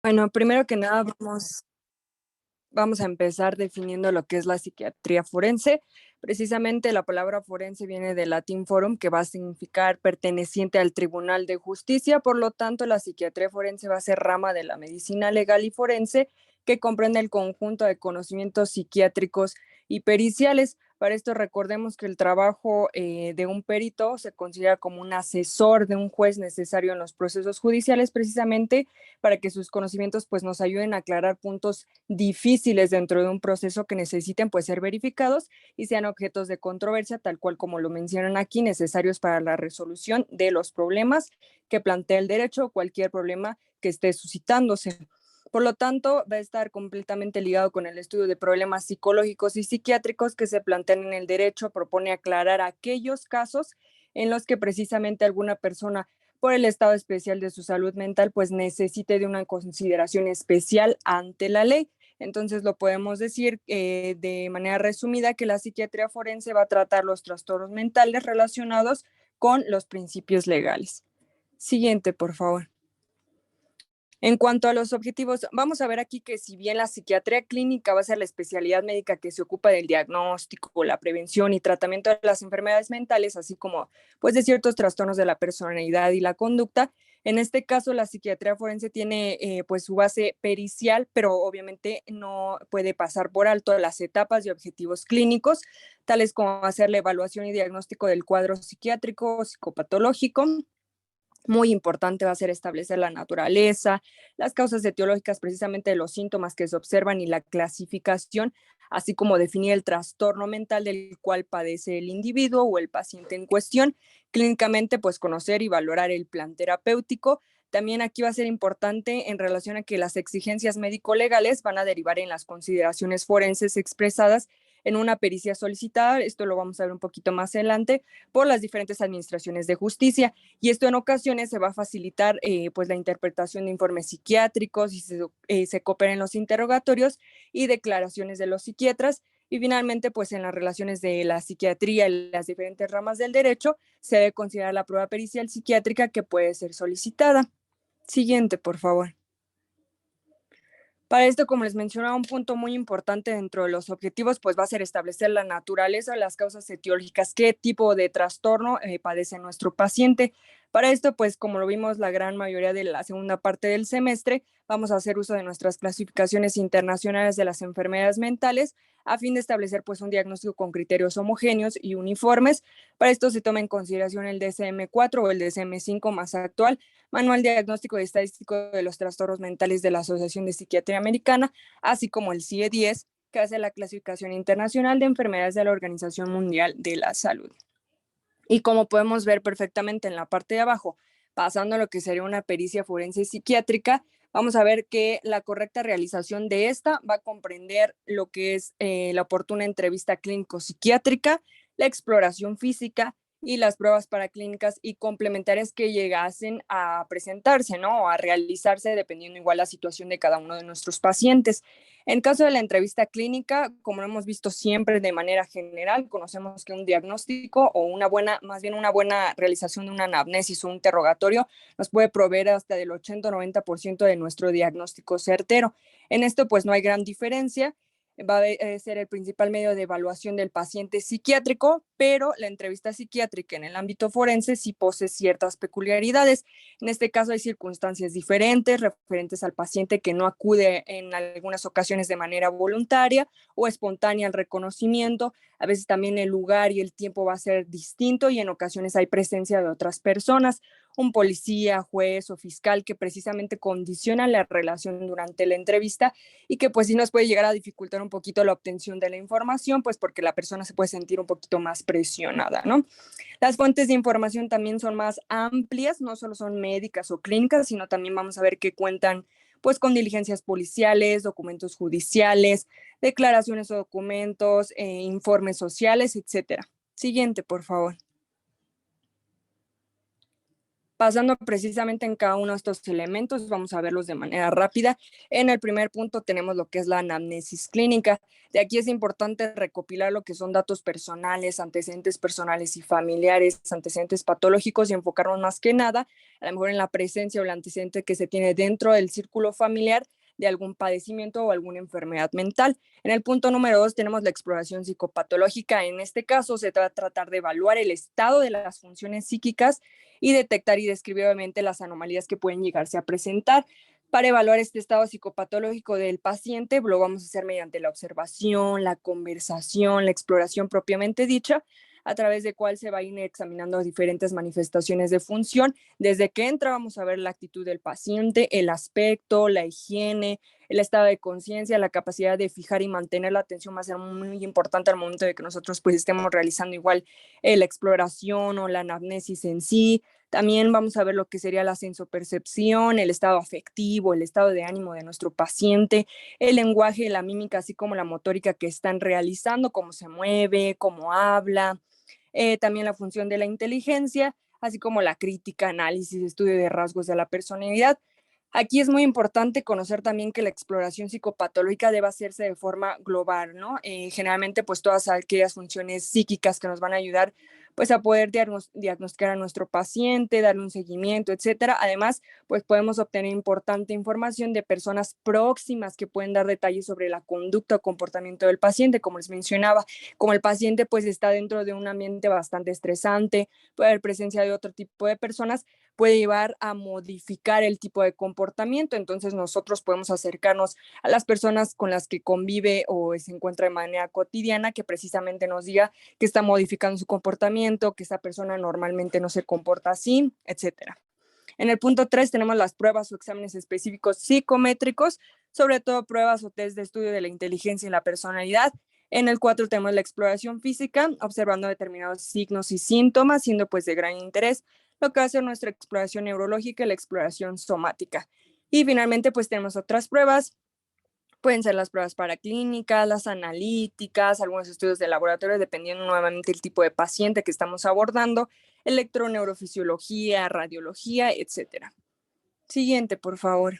Bueno, primero que nada, vamos a empezar definiendo lo que es la psiquiatría forense. Precisamente la palabra forense viene del latín forum, que va a significar perteneciente al Tribunal de Justicia. Por lo tanto, la psiquiatría forense va a ser rama de la medicina legal y forense, que comprende el conjunto de conocimientos psiquiátricos y periciales. Para esto recordemos que el trabajo de un perito se considera como un asesor de un juez necesario en los procesos judiciales, precisamente para que sus conocimientos pues nos ayuden a aclarar puntos difíciles dentro de un proceso que necesiten pues ser verificados y sean objetos de controversia, tal cual como lo mencionan aquí, necesarios para la resolución de los problemas que plantea el derecho o cualquier problema que esté suscitándose. Por lo tanto, va a estar completamente ligado con el estudio de problemas psicológicos y psiquiátricos que se plantean en el derecho. Propone aclarar aquellos casos en los que precisamente alguna persona, por el estado especial de su salud mental, pues necesite de una consideración especial ante la ley. Entonces lo podemos decir de manera resumida que la psiquiatría forense va a tratar los trastornos mentales relacionados con los principios legales. Siguiente, por favor. En cuanto a los objetivos, vamos a ver aquí que si bien la psiquiatría clínica va a ser la especialidad médica que se ocupa del diagnóstico, la prevención y tratamiento de las enfermedades mentales, así como pues de ciertos trastornos de la personalidad y la conducta, en este caso la psiquiatría forense tiene pues su base pericial, pero obviamente no puede pasar por alto las etapas y objetivos clínicos, tales como hacer la evaluación y diagnóstico del cuadro psiquiátrico o psicopatológico. Muy importante va a ser establecer la naturaleza, las causas etiológicas precisamente de los síntomas que se observan y la clasificación, así como definir el trastorno mental del cual padece el individuo o el paciente en cuestión. Clínicamente, pues conocer y valorar el plan terapéutico. También aquí va a ser importante en relación a que las exigencias médico-legales van a derivar en las consideraciones forenses expresadas en una pericia solicitada. Esto lo vamos a ver un poquito más adelante por las diferentes administraciones de justicia, y esto en ocasiones se va a facilitar pues la interpretación de informes psiquiátricos y se coopera en los interrogatorios y declaraciones de los psiquiatras. Y finalmente, pues en las relaciones de la psiquiatría y las diferentes ramas del derecho, se debe considerar la prueba pericial psiquiátrica que puede ser solicitada. Siguiente, por favor. Para esto, como les mencionaba, un punto muy importante dentro de los objetivos, pues va a ser establecer la naturaleza, las causas etiológicas, qué tipo de trastorno padece nuestro paciente. Para esto, pues como lo vimos la gran mayoría de la segunda parte del semestre, vamos a hacer uso de nuestras clasificaciones internacionales de las enfermedades mentales a fin de establecer pues un diagnóstico con criterios homogéneos y uniformes. Para esto se toma en consideración el DSM-4 o el DSM-5 más actual, Manual Diagnóstico y Estadístico de los Trastornos Mentales de la Asociación de Psiquiatría Americana, así como el CIE-10, que hace la clasificación internacional de enfermedades de la Organización Mundial de la Salud. Y como podemos ver perfectamente en la parte de abajo, pasando a lo que sería una pericia forense psiquiátrica, vamos a ver que la correcta realización de esta va a comprender lo que es la oportuna entrevista clínico-psiquiátrica, la exploración física y las pruebas paraclínicas y complementarias que llegasen a presentarse, ¿no? O a realizarse dependiendo igual la situación de cada uno de nuestros pacientes. En caso de la entrevista clínica, como lo hemos visto siempre de manera general, conocemos que un diagnóstico o una buena, más bien una buena realización de una anamnesis o un interrogatorio nos puede proveer hasta del 80 o 90% de nuestro diagnóstico certero. En esto, pues no hay gran diferencia. Va a ser el principal medio de evaluación del paciente psiquiátrico, pero la entrevista psiquiátrica en el ámbito forense sí posee ciertas peculiaridades. En este caso hay circunstancias diferentes referentes al paciente que no acude en algunas ocasiones de manera voluntaria o espontánea al reconocimiento. A veces también el lugar y el tiempo va a ser distinto y en ocasiones hay presencia de otras personas, un policía, juez o fiscal que precisamente condiciona la relación durante la entrevista y que pues sí nos puede llegar a dificultar un poquito la obtención de la información, pues porque la persona se puede sentir un poquito más presionada, ¿no? Las fuentes de información también son más amplias, no solo son médicas o clínicas, sino también vamos a ver que cuentan pues con diligencias policiales, documentos judiciales, declaraciones o documentos, informes sociales, etcétera. Siguiente, por favor. Pasando precisamente en cada uno de estos elementos, vamos a verlos de manera rápida. En el primer punto tenemos lo que es la anamnesis clínica. De aquí es importante recopilar lo que son datos personales, antecedentes personales y familiares, antecedentes patológicos y enfocarnos más que nada, a lo mejor en la presencia o el antecedente que se tiene dentro del círculo familiar de algún padecimiento o alguna enfermedad mental. En el punto número 2 tenemos la exploración psicopatológica. En este caso se va a tratar de evaluar el estado de las funciones psíquicas y detectar y describir obviamente las anomalías que pueden llegarse a presentar. Para evaluar este estado psicopatológico del paciente, lo vamos a hacer mediante la observación, la conversación, la exploración propiamente dicha, a través de cual se va a ir examinando diferentes manifestaciones de función. Desde que entra vamos a ver la actitud del paciente, el aspecto, la higiene, el estado de conciencia, la capacidad de fijar y mantener la atención va a ser muy importante al momento de que nosotros pues estemos realizando igual la exploración o la anamnesis en sí. También vamos a ver lo que sería la sensopercepción, el estado afectivo, el estado de ánimo de nuestro paciente, el lenguaje, la mímica, así como la motórica que están realizando, cómo se mueve, cómo habla, también la función de la inteligencia, así como la crítica, análisis, estudio de rasgos de la personalidad. Aquí es muy importante conocer también que la exploración psicopatológica debe hacerse de forma global, ¿no? Generalmente, pues todas aquellas funciones psíquicas que nos van a ayudar, pues a poder diagnosticar a nuestro paciente, darle un seguimiento, etcétera. Además, pues podemos obtener importante información de personas próximas que pueden dar detalles sobre la conducta o comportamiento del paciente, como les mencionaba, como el paciente pues está dentro de un ambiente bastante estresante, puede haber presencia de otro tipo de personas, puede llevar a modificar el tipo de comportamiento. Entonces nosotros podemos acercarnos a las personas con las que convive o se encuentra de manera cotidiana, que precisamente nos diga que está modificando su comportamiento, que esa persona normalmente no se comporta así, etcétera. En el punto 3 tenemos las pruebas o exámenes específicos psicométricos, sobre todo pruebas o test de estudio de la inteligencia y la personalidad. En el 4 tenemos la exploración física, observando determinados signos y síntomas, siendo pues de gran interés lo que va a ser nuestra exploración neurológica y la exploración somática. Y finalmente pues tenemos otras pruebas. Pueden ser las pruebas paraclínicas, las analíticas, algunos estudios de laboratorio, dependiendo nuevamente del tipo de paciente que estamos abordando, electroneurofisiología, radiología, etcétera. Siguiente, por favor.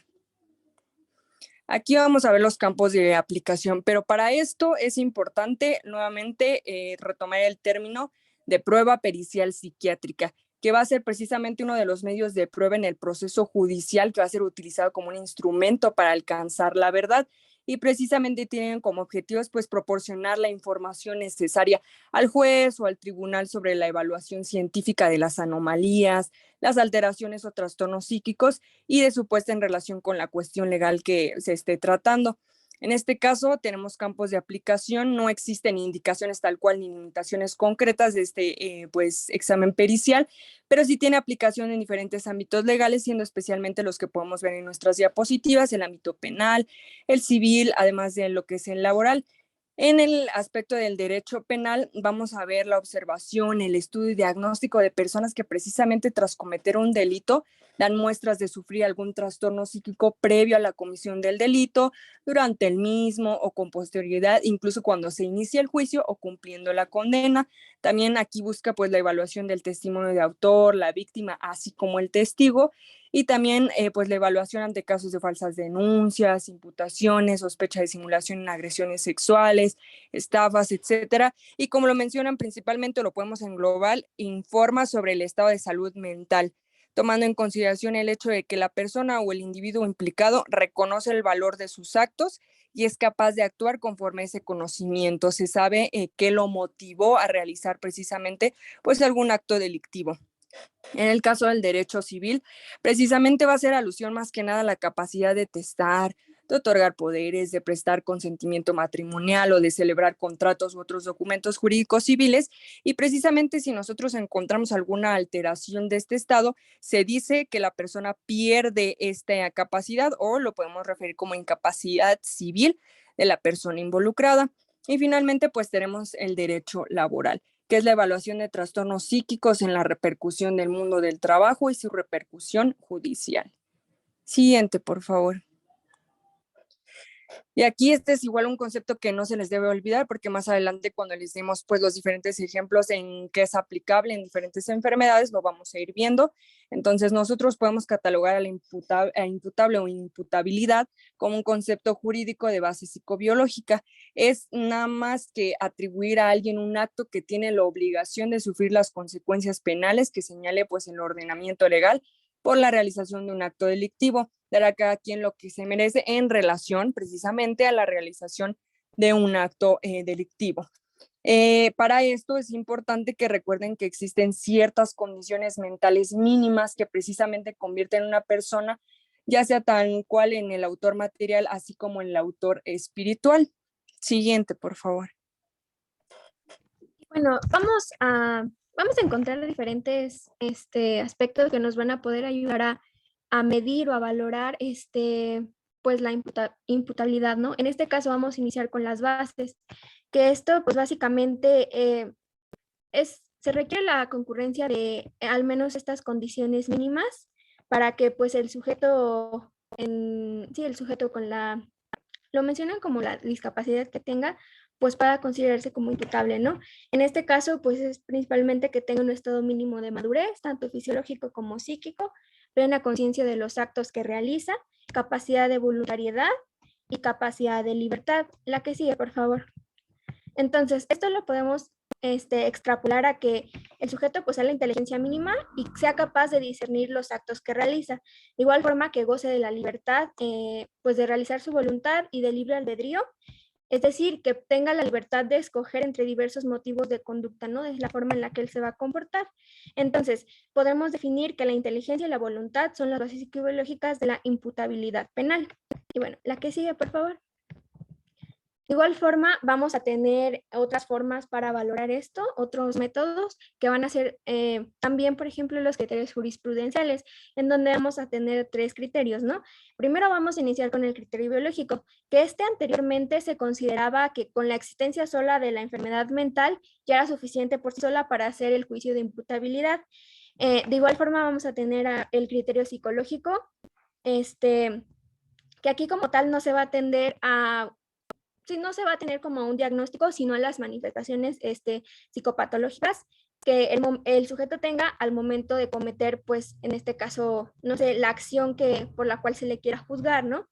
Aquí vamos a ver los campos de aplicación, pero para esto es importante nuevamente retomar el término de prueba pericial psiquiátrica, que va a ser precisamente uno de los medios de prueba en el proceso judicial que va a ser utilizado como un instrumento para alcanzar la verdad y precisamente tienen como objetivos pues proporcionar la información necesaria al juez o al tribunal sobre la evaluación científica de las anomalías, las alteraciones o trastornos psíquicos y de su puesta en relación con la cuestión legal que se esté tratando. En este caso, tenemos campos de aplicación, no existen indicaciones tal cual ni limitaciones concretas de este pues, examen pericial, pero sí tiene aplicación en diferentes ámbitos legales, siendo especialmente los que podemos ver en nuestras diapositivas, el ámbito penal, el civil, además de lo que es el laboral. En el aspecto del derecho penal, vamos a ver la observación, el estudio y diagnóstico de personas que precisamente tras cometer un delito dan muestras de sufrir algún trastorno psíquico previo a la comisión del delito, durante el mismo o con posterioridad, incluso cuando se inicia el juicio o cumpliendo la condena. También aquí busca pues la evaluación del testimonio de autor, la víctima, así como el testigo, y también pues la evaluación ante casos de falsas denuncias, imputaciones, sospecha de simulación en agresiones sexuales, estafas, etcétera. Y como lo mencionan, principalmente lo podemos englobar, informa sobre el estado de salud mental, tomando en consideración el hecho de que la persona o el individuo implicado reconoce el valor de sus actos y es capaz de actuar conforme a ese conocimiento. Se sabe qué lo motivó a realizar precisamente pues algún acto delictivo. En el caso del derecho civil, precisamente va a ser alusión más que nada a la capacidad de testar, de otorgar poderes, de prestar consentimiento matrimonial o de celebrar contratos u otros documentos jurídicos civiles. Y precisamente si nosotros encontramos alguna alteración de este estado, se dice que la persona pierde esta capacidad o lo podemos referir como incapacidad civil de la persona involucrada. Y finalmente, pues tenemos el derecho laboral, que es la evaluación de trastornos psíquicos en la repercusión del mundo del trabajo y su repercusión judicial. Siguiente, por favor. Y aquí este es igual un concepto que no se les debe olvidar, porque más adelante cuando les demos pues los diferentes ejemplos en que es aplicable en diferentes enfermedades, lo vamos a ir viendo. Entonces nosotros podemos catalogar a la imputable o imputabilidad como un concepto jurídico de base psicobiológica. Es nada más que atribuir a alguien un acto que tiene la obligación de sufrir las consecuencias penales que señale pues el ordenamiento legal por la realización de un acto delictivo, dar a cada quien lo que se merece en relación precisamente a la realización de un acto delictivo. Para esto es importante que recuerden que existen ciertas condiciones mentales mínimas que precisamente convierten a una persona, ya sea tal cual en el autor material, así como en el autor espiritual. Siguiente, por favor. Bueno, vamos a encontrar diferentes aspectos que nos van a poder ayudar a medir o a valorar pues la imputabilidad, ¿no? En este caso vamos a iniciar con las bases, que esto pues básicamente se requiere la concurrencia de al menos estas condiciones mínimas para que pues el sujeto, el sujeto con lo mencionan como la discapacidad que tenga, pues pueda considerarse como imputable, ¿no? En este caso, pues es principalmente que tenga un estado mínimo de madurez, tanto fisiológico como psíquico, plena conciencia de los actos que realiza, capacidad de voluntariedad y capacidad de libertad. La que sigue, por favor. Entonces, esto lo podemos extrapolar a que el sujeto posea la inteligencia mínima y sea capaz de discernir los actos que realiza. De igual forma que goce de la libertad, pues de realizar su voluntad y de libre albedrío, es decir, que tenga la libertad de escoger entre diversos motivos de conducta, ¿no? De la forma en la que él se va a comportar. Entonces, podemos definir que la inteligencia y la voluntad son las bases psicobiológicas de la imputabilidad penal. Y bueno, la que sigue, por favor. De igual forma, vamos a tener otras formas para valorar esto, otros métodos que van a ser también, por ejemplo, los criterios jurisprudenciales, en donde vamos a tener 3 criterios, ¿no? Primero vamos a iniciar con el criterio biológico, que anteriormente se consideraba que con la existencia sola de la enfermedad mental ya era suficiente por sí sola para hacer el juicio de imputabilidad. De igual forma vamos a tener el criterio psicológico, que aquí como tal no se va a atender a no se va a tener como un diagnóstico, sino a las manifestaciones psicopatológicas que el sujeto tenga al momento de cometer, pues, en este caso, no sé, la acción por la cual se le quiera juzgar, ¿no?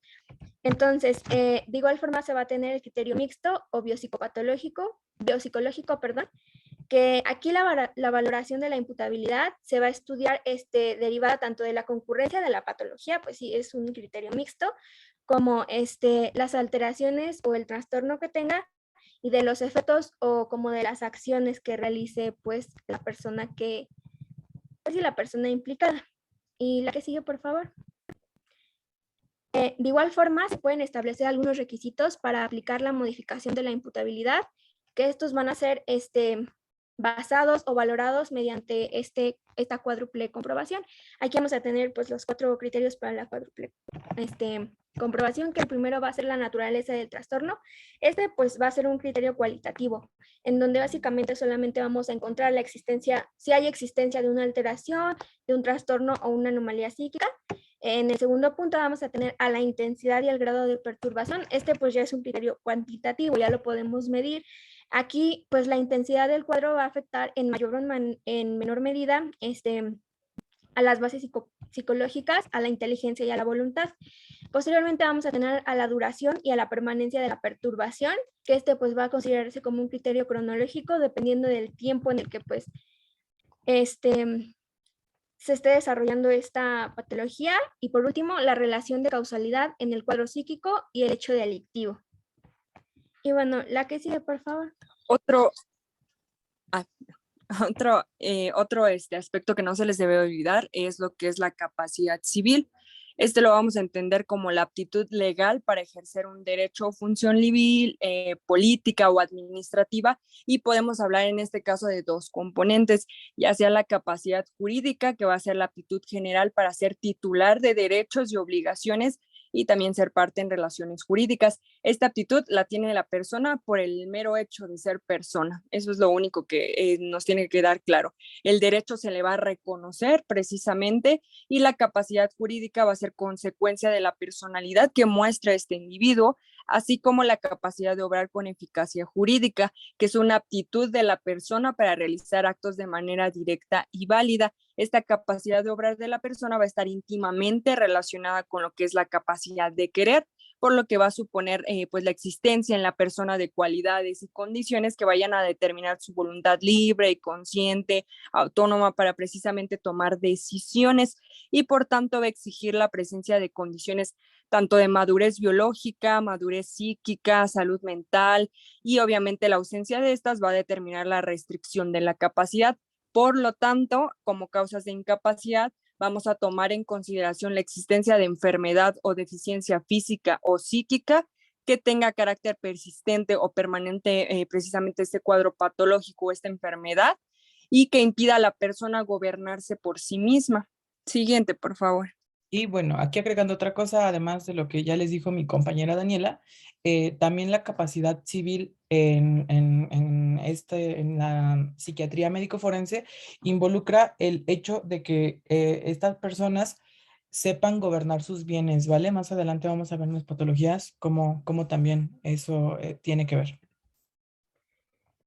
Entonces, de igual forma se va a tener el criterio mixto o biopsicológico, perdón, que aquí la valoración de la imputabilidad se va a estudiar derivada tanto de la concurrencia de la patología, pues sí, es un criterio mixto, como las alteraciones o el trastorno que tenga y de los efectos o como de las acciones que realice pues la persona pues sí, la persona implicada. Y la que sigue, por favor. De igual forma, se pueden establecer algunos requisitos para aplicar la modificación de la imputabilidad, que estos van a ser basados o valorados mediante esta cuádruple comprobación. Aquí vamos a tener pues los 4 criterios para la cuádruple comprobación, que el primero va a ser la naturaleza del trastorno. Pues va a ser un criterio cualitativo, en donde básicamente solamente vamos a encontrar la existencia, si hay existencia de una alteración, de un trastorno o una anomalía psíquica. En el segundo punto vamos a tener a la intensidad y el grado de perturbación. Pues ya es un criterio cuantitativo, ya lo podemos medir. Aquí, pues la intensidad del cuadro va a afectar en mayor o en menor medida a las bases psicológicas, a la inteligencia y a la voluntad. Posteriormente vamos a tener a la duración y a la permanencia de la perturbación, que pues va a considerarse como un criterio cronológico dependiendo del tiempo en el que pues se esté desarrollando esta patología. Y por último, la relación de causalidad en el cuadro psíquico y el hecho delictivo. Y bueno, la que sigue, por favor. Otro aspecto que no se les debe olvidar es lo que es la capacidad civil. Lo vamos a entender como la aptitud legal para ejercer un derecho o función civil, política o administrativa, y podemos hablar en este caso de 2 componentes, ya sea la capacidad jurídica, que va a ser la aptitud general para ser titular de derechos y obligaciones y también ser parte en relaciones jurídicas. Esta aptitud la tiene la persona por el mero hecho de ser persona. Eso es lo único que nos tiene que quedar claro. El derecho se le va a reconocer precisamente y la capacidad jurídica va a ser consecuencia de la personalidad que muestra este individuo, así como la capacidad de obrar con eficacia jurídica, que es una aptitud de la persona para realizar actos de manera directa y válida. Esta capacidad de obrar de la persona va a estar íntimamente relacionada con lo que es la capacidad de querer, por lo que va a suponer pues la existencia en la persona de cualidades y condiciones que vayan a determinar su voluntad libre y consciente, autónoma para precisamente tomar decisiones y por tanto va a exigir la presencia de condiciones tanto de madurez biológica, madurez psíquica, salud mental y obviamente la ausencia de estas va a determinar la restricción de la capacidad. Por lo tanto, como causas de incapacidad, vamos a tomar en consideración la existencia de enfermedad o deficiencia física o psíquica que tenga carácter persistente o permanente, precisamente este cuadro patológico o esta enfermedad, y que impida a la persona gobernarse por sí misma. Siguiente, por favor. Y bueno, aquí agregando otra cosa, además de lo que ya les dijo mi compañera Daniela, también la capacidad civil en la psiquiatría médico-forense involucra el hecho de que estas personas sepan gobernar sus bienes, ¿vale? Más adelante vamos a ver en las patologías cómo también eso tiene que ver.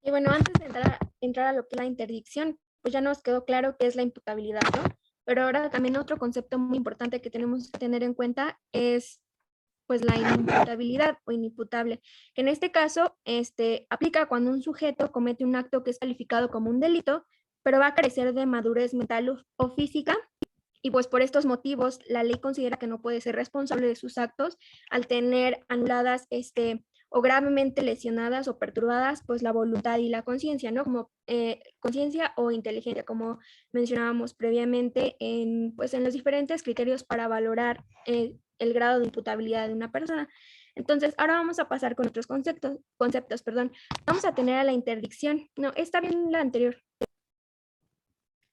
Y bueno, antes de entrar a lo que es la interdicción, pues ya nos quedó claro qué es la imputabilidad, ¿no? Pero ahora también otro concepto muy importante que tenemos que tener en cuenta es pues la inimputabilidad o inimputable, que en este caso aplica cuando un sujeto comete un acto que es calificado como un delito, pero va a carecer de madurez mental o física, y pues por estos motivos la ley considera que no puede ser responsable de sus actos al tener anuladas o gravemente lesionadas o perturbadas pues la voluntad y la conciencia, ¿no? Como conciencia o inteligencia, como mencionábamos previamente pues en los diferentes criterios para valorar el grado de imputabilidad de una persona. Entonces, ahora vamos a pasar con otros conceptos, perdón. Vamos a tener a la interdicción. No, está bien la anterior.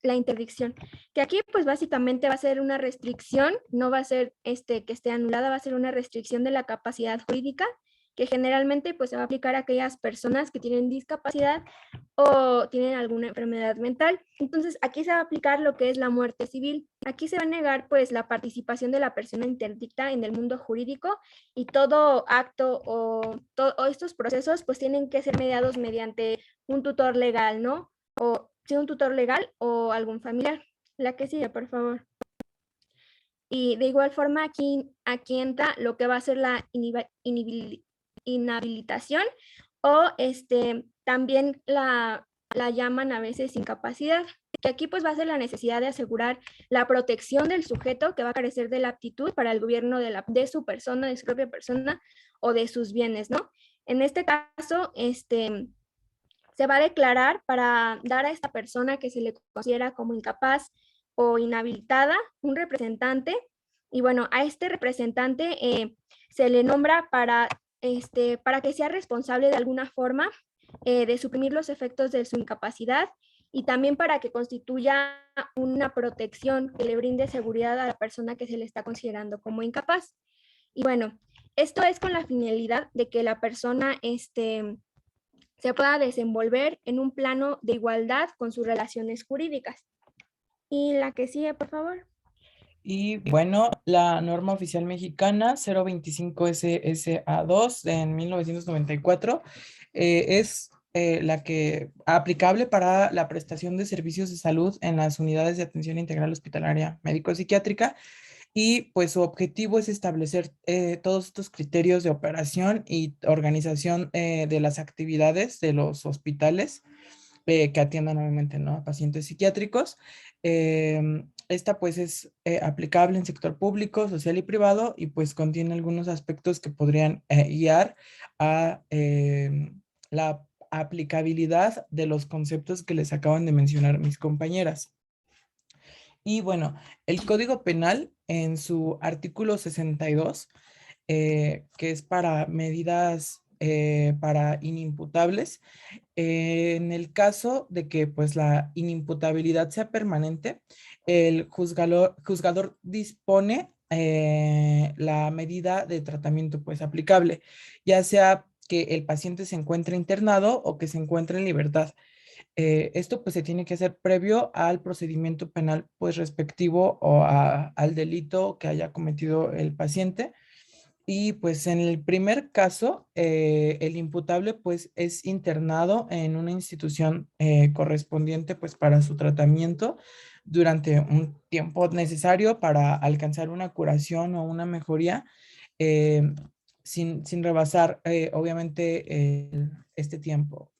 La interdicción, que aquí pues básicamente va a ser una restricción, no va a ser que esté anulada, va a ser una restricción de la capacidad jurídica, que generalmente pues se va a aplicar a aquellas personas que tienen discapacidad o tienen alguna enfermedad mental. Entonces aquí se va a aplicar lo que es la muerte civil. Aquí se va a negar pues la participación de la persona interdicta en el mundo jurídico y todo acto o estos procesos pues tienen que ser mediados mediante un tutor legal, ¿no? O si un tutor legal o algún familiar. La que sigue, por favor. Y de igual forma aquí entra lo que va a ser la inhabilitación o también la llaman a veces incapacidad, que aquí pues va a ser la necesidad de asegurar la protección del sujeto que va a carecer de la aptitud para el gobierno de su persona, de su propia persona o de sus bienes, ¿no? En este caso, se va a declarar para dar a esta persona que se le considera como incapaz o inhabilitada un representante. Y bueno, a este representante se le nombra para que sea responsable de alguna forma de suprimir los efectos de su incapacidad y también para que constituya una protección que le brinde seguridad a la persona que se le está considerando como incapaz. Y bueno, esto es con la finalidad de que la persona se pueda desenvolver en un plano de igualdad con sus relaciones jurídicas. Y la que sigue, por favor. Y bueno, la norma oficial mexicana 025 SSA2 en 1994 es la que aplicable para la prestación de servicios de salud en las unidades de atención integral hospitalaria médico-psiquiátrica. Y pues su objetivo es establecer todos estos criterios de operación y organización de las actividades de los hospitales que atiendan obviamente, ¿no?, a pacientes psiquiátricos. Esta pues es aplicable en sector público, social y privado y pues contiene algunos aspectos que podrían guiar a la aplicabilidad de los conceptos que les acaban de mencionar mis compañeras. Y bueno, el Código Penal en su artículo 62, que es para medidas para inimputables, en el caso de que pues la inimputabilidad sea permanente, el juzgador dispone la medida de tratamiento pues aplicable, ya sea que el paciente se encuentre internado o que se encuentre en libertad. Esto pues se tiene que hacer previo al procedimiento penal pues respectivo o al delito que haya cometido el paciente. Y pues en el primer caso, el imputable pues es internado en una institución correspondiente pues para su tratamiento durante un tiempo necesario para alcanzar una curación o una mejoría, eh, sin rebasar obviamente este tiempo.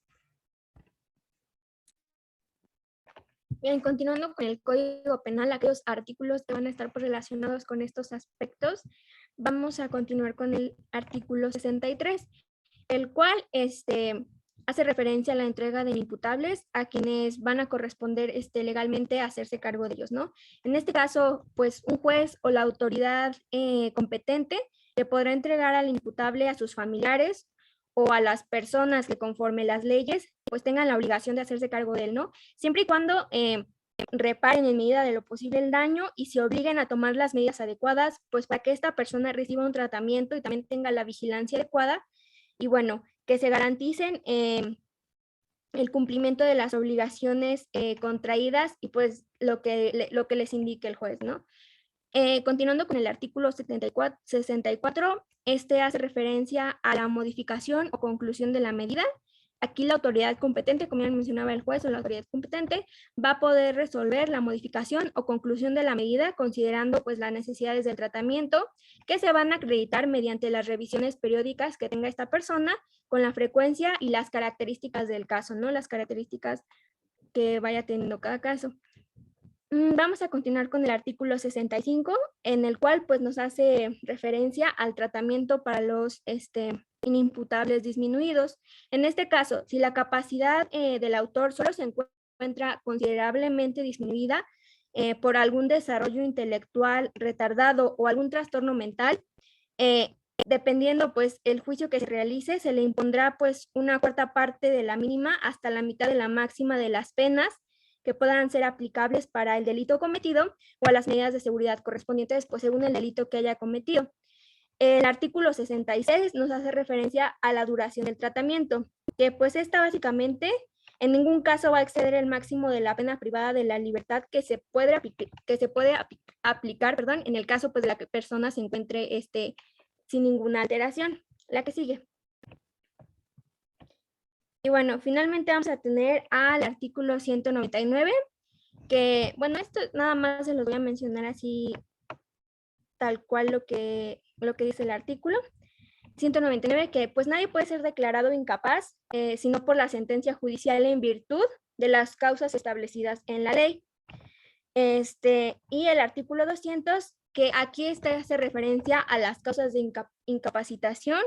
Bien, continuando con el Código Penal, aquellos artículos que van a estar pues, relacionados con estos aspectos, vamos a continuar con el artículo 63, el cual hace referencia a la entrega de imputables a quienes van a corresponder legalmente a hacerse cargo de ellos, ¿no? En este caso, pues un juez o la autoridad competente le podrá entregar al imputable a sus familiares o a las personas que conforme las leyes pues tengan la obligación de hacerse cargo de él, ¿no? Siempre y cuando reparen en medida de lo posible el daño y se obliguen a tomar las medidas adecuadas, pues para que esta persona reciba un tratamiento y también tenga la vigilancia adecuada y bueno, que se garanticen el cumplimiento de las obligaciones contraídas y pues lo que les indique el juez, ¿no? Continuando con el artículo 64, este hace referencia a la modificación o conclusión de la medida. Aquí la autoridad competente, como ya mencionaba el juez o la autoridad competente, va a poder resolver la modificación o conclusión de la medida considerando pues las necesidades del tratamiento que se van a acreditar mediante las revisiones periódicas que tenga esta persona con la frecuencia y las características del caso, ¿no? Las características que vaya teniendo cada caso. Vamos a continuar con el artículo 65, en el cual pues nos hace referencia al tratamiento para los inimputables disminuidos. En este caso, si la capacidad del autor solo se encuentra considerablemente disminuida por algún desarrollo intelectual retardado o algún trastorno mental, dependiendo pues el juicio que se realice, se le impondrá pues una cuarta parte de la mínima hasta la mitad de la máxima de las penas que puedan ser aplicables para el delito cometido o a las medidas de seguridad correspondientes, pues según el delito que haya cometido. El artículo 66 nos hace referencia a la duración del tratamiento, que pues esta básicamente en ningún caso va a exceder el máximo de la pena privada de la libertad que se puede aplicar, perdón, en el caso pues de la que persona se encuentre sin ninguna alteración. La que sigue. Y bueno, finalmente vamos a tener al artículo 199, que, bueno, esto nada más se los voy a mencionar así, tal cual lo que dice el artículo. 199, que pues nadie puede ser declarado incapaz, sino por la sentencia judicial en virtud de las causas establecidas en la ley. Y el artículo 200, que aquí hace referencia a las causas de incapacitación,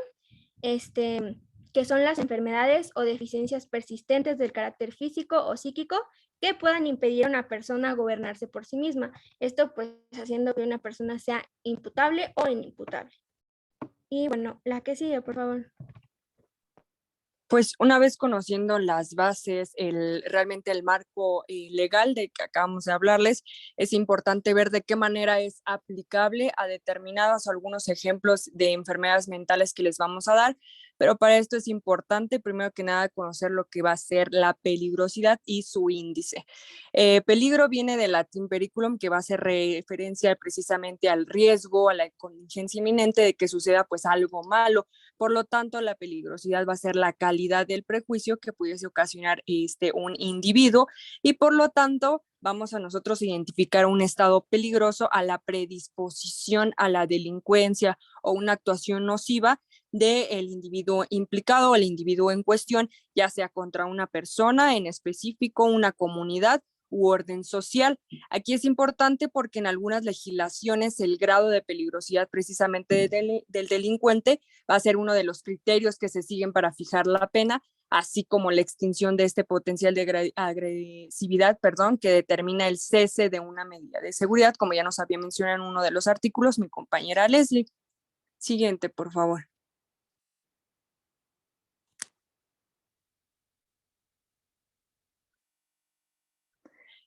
que son las enfermedades o deficiencias persistentes del carácter físico o psíquico que puedan impedir a una persona gobernarse por sí misma. Esto pues haciendo que una persona sea imputable o inimputable. Y bueno, la que sigue, por favor. Pues una vez conociendo las bases, realmente el marco legal de que acabamos de hablarles, es importante ver de qué manera es aplicable a determinados algunos ejemplos de enfermedades mentales que les vamos a dar, pero para esto es importante, primero que nada, conocer lo que va a ser la peligrosidad y su índice. Peligro viene del latín periculum, que va a hacer referencia precisamente al riesgo, a la contingencia inminente de que suceda pues algo malo. Por lo tanto, la peligrosidad va a ser la calidad del prejuicio que pudiese ocasionar un individuo y por lo tanto vamos a nosotros identificar un estado peligroso a la predisposición a la delincuencia o una actuación nociva del individuo implicado o el individuo en cuestión, ya sea contra una persona en específico, una comunidad u orden social. Aquí es importante porque en algunas legislaciones el grado de peligrosidad precisamente del delincuente va a ser uno de los criterios que se siguen para fijar la pena, así como la extinción de este potencial de agresividad, que determina el cese de una medida de seguridad, como ya nos había mencionado en uno de los artículos mi compañera Leslie. Siguiente, por favor.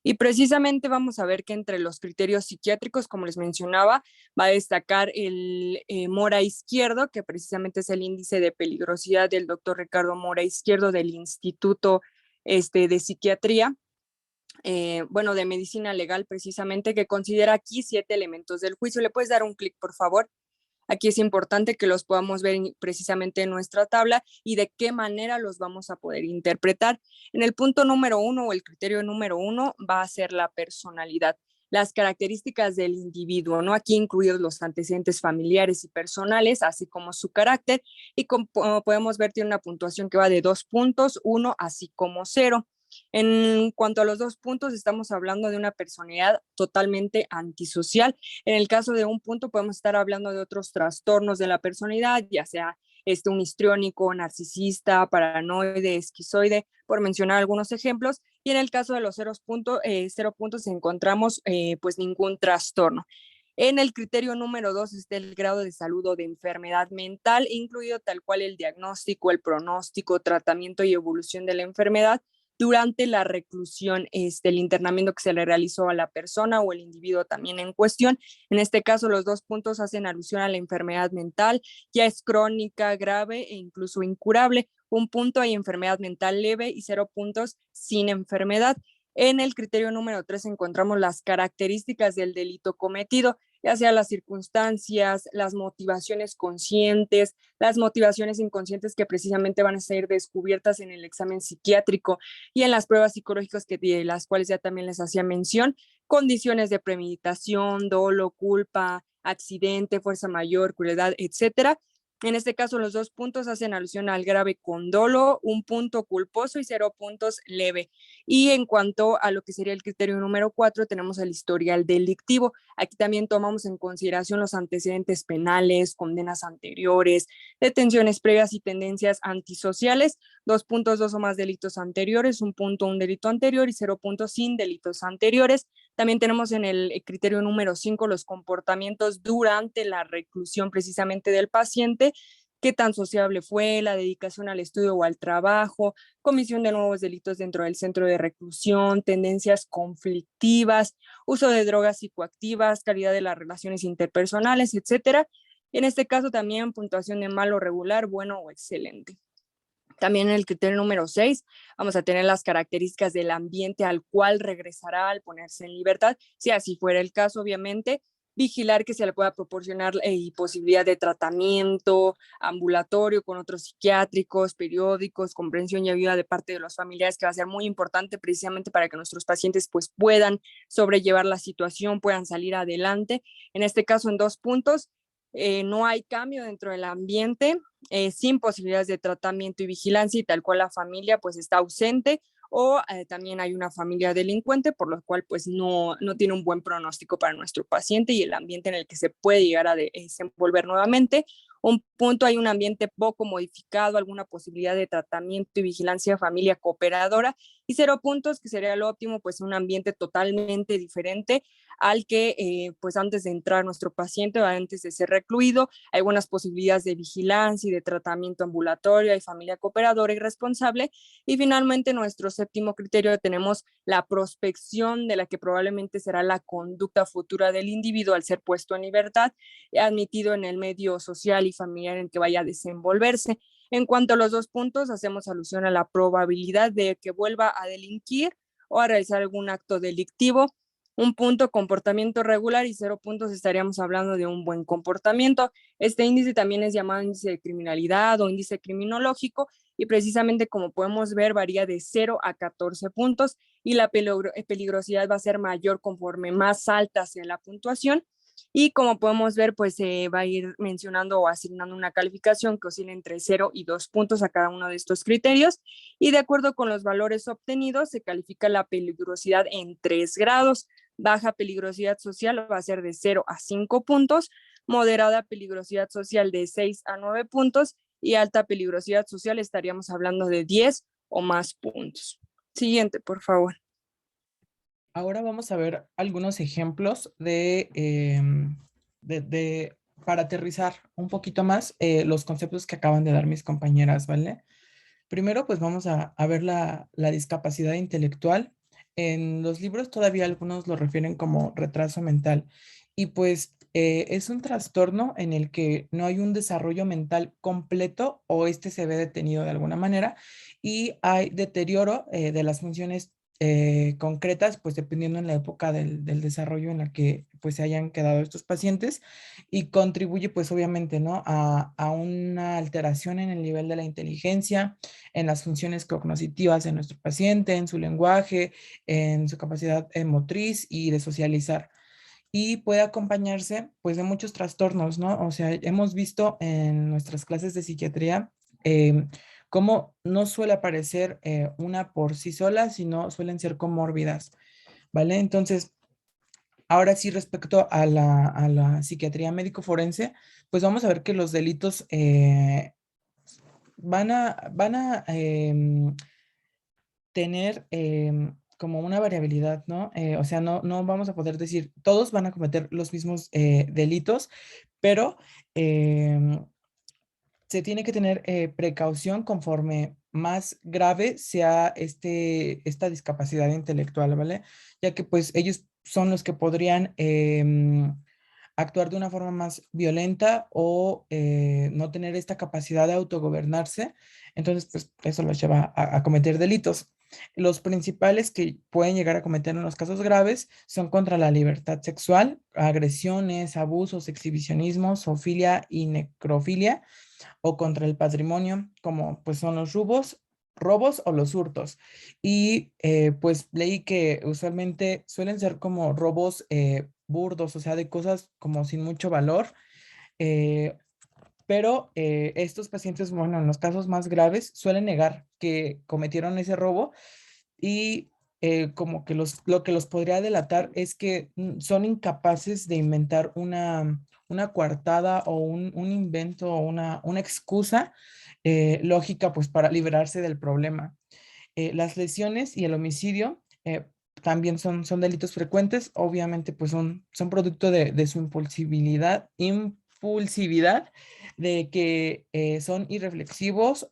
Y precisamente vamos a ver que entre los criterios psiquiátricos, como les mencionaba, va a destacar el Mora Izquierdo, que precisamente es el índice de peligrosidad del doctor Ricardo Mora Izquierdo del Instituto de Psiquiatría, bueno, de Medicina Legal precisamente, que considera aquí 7 elementos del juicio. ¿Le puedes dar un clic, por favor? Aquí es importante que los podamos ver precisamente en nuestra tabla y de qué manera los vamos a poder interpretar. En el punto número 1 o el criterio número 1 va a ser la personalidad, las características del individuo, ¿no? Aquí incluidos los antecedentes familiares y personales, así como su carácter, y como podemos ver tiene una puntuación que va de 2 puntos, 1 así como 0. En cuanto a los 2 puntos, estamos hablando de una personalidad totalmente antisocial. En el caso de un punto, podemos estar hablando de otros trastornos de la personalidad, ya sea un histriónico, narcisista, paranoide, esquizoide, por mencionar algunos ejemplos. Y en el caso de los 0 puntos encontramos pues ningún trastorno. En el criterio número 2 está el grado de salud o de enfermedad mental, incluido tal cual el diagnóstico, el pronóstico, tratamiento y evolución de la enfermedad durante la reclusión, el internamiento que se le realizó a la persona o el individuo también en cuestión. En este caso, los 2 puntos hacen alusión a la enfermedad mental, ya es crónica, grave e incluso incurable. 1 punto hay enfermedad mental leve y 0 puntos sin enfermedad. En el criterio número 3 encontramos las características del delito cometido, ya sea las circunstancias, las motivaciones conscientes, las motivaciones inconscientes que precisamente van a ser descubiertas en el examen psiquiátrico y en las pruebas psicológicas de las cuales ya también les hacía mención, condiciones de premeditación, dolo, culpa, accidente, fuerza mayor, crueldad, etcétera. En este caso, los 2 puntos hacen alusión al grave con dolo, 1 punto culposo y 0 puntos leve. Y en cuanto a lo que sería el criterio número 4, tenemos el historial delictivo. Aquí también tomamos en consideración los antecedentes penales, condenas anteriores, detenciones previas y tendencias antisociales. 2 puntos, 2 o más delitos anteriores, 1 punto, un delito anterior y 0 puntos sin delitos anteriores. También tenemos en el criterio número 5 los comportamientos durante la reclusión precisamente del paciente, qué tan sociable fue, la dedicación al estudio o al trabajo, comisión de nuevos delitos dentro del centro de reclusión, tendencias conflictivas, uso de drogas psicoactivas, calidad de las relaciones interpersonales, etcétera. En este caso también puntuación de malo, regular, bueno o excelente. También en el criterio número 6 vamos a tener las características del ambiente al cual regresará al ponerse en libertad, si así fuera el caso, obviamente, vigilar que se le pueda proporcionar posibilidad de tratamiento ambulatorio con otros psiquiátricos, periódicos, comprensión y ayuda de parte de los familiares, que va a ser muy importante precisamente para que nuestros pacientes pues puedan sobrellevar la situación, puedan salir adelante. En este caso, en 2 puntos, no hay cambio dentro del ambiente, sin posibilidades de tratamiento y vigilancia, y tal cual la familia pues está ausente o también hay una familia delincuente, por lo cual pues no tiene un buen pronóstico para nuestro paciente y el ambiente en el que se puede llegar a desenvolver nuevamente. 1 punto, hay un ambiente poco modificado, alguna posibilidad de tratamiento y vigilancia de familia cooperadora, y 0 puntos, que sería lo óptimo, pues un ambiente totalmente diferente al que pues antes de entrar nuestro paciente o antes de ser recluido, hay buenas posibilidades de vigilancia y de tratamiento ambulatorio, hay familia cooperadora y responsable. Y finalmente, nuestro 7º criterio, tenemos la prospección de la que probablemente será la conducta futura del individuo al ser puesto en libertad, admitido en el medio social y familiar en que vaya a desenvolverse. En cuanto a los 2 puntos, hacemos alusión a la probabilidad de que vuelva a delinquir o a realizar algún acto delictivo. 1 punto, comportamiento regular, y 0 puntos estaríamos hablando de un buen comportamiento. Este índice también es llamado índice de criminalidad o índice criminológico, y precisamente, como podemos ver, varía de 0 a 14 puntos, y la peligrosidad va a ser mayor conforme más alta sea la puntuación. Y como podemos ver, pues se va a ir mencionando o asignando una calificación que oscila entre 0 y 2 puntos a cada uno de estos criterios, y de acuerdo con los valores obtenidos se califica la peligrosidad en 3 grados. Baja peligrosidad social va a ser de 0 a 5 puntos, moderada peligrosidad social de 6 a 9 puntos, y alta peligrosidad social estaríamos hablando de 10 o más puntos. Siguiente, por favor. Ahora vamos a ver algunos ejemplos para aterrizar un poquito más los conceptos que acaban de dar mis compañeras, ¿vale? Primero, pues vamos a ver la discapacidad intelectual. En los libros todavía algunos lo refieren como retraso mental y pues es un trastorno en el que no hay un desarrollo mental completo o este se ve detenido de alguna manera y hay deterioro de las funciones concretas, pues dependiendo en la época del desarrollo en la que pues se hayan quedado estos pacientes y contribuye pues obviamente, ¿no? A una alteración en el nivel de la inteligencia, en las funciones cognitivas de nuestro paciente, en su lenguaje, en su capacidad motriz y de socializar. Y puede acompañarse pues de muchos trastornos, ¿no? O sea, hemos visto en nuestras clases de psiquiatría cómo no suele aparecer una por sí sola, sino suelen ser comórbidas, ¿vale? Entonces, ahora sí, respecto a la psiquiatría médico-forense, pues vamos a ver que los delitos van a tener como una variabilidad, ¿no? O sea, no vamos a poder decir, todos van a cometer los mismos delitos, pero em, se tiene que tener precaución conforme más grave sea esta discapacidad intelectual, ¿vale? Ya que pues ellos son los que podrían actuar de una forma más violenta o no tener esta capacidad de autogobernarse. Entonces, pues eso los lleva a cometer delitos. Los principales que pueden llegar a cometer en los casos graves son contra la libertad sexual, agresiones, abusos, exhibicionismo, zoofilia y necrofilia, o contra el patrimonio, como pues son los robos o los hurtos. Y pues leí que usualmente suelen ser como robos burdos, o sea, de cosas como sin mucho valor. eh, pero estos pacientes, bueno, en los casos más graves, suelen negar que cometieron ese robo y como que lo que los podría delatar es que son incapaces de inventar una coartada o un invento o una excusa lógica pues para librarse del problema. Las lesiones y el homicidio también son delitos frecuentes, obviamente pues son producto de su impulsividad, de que son irreflexivos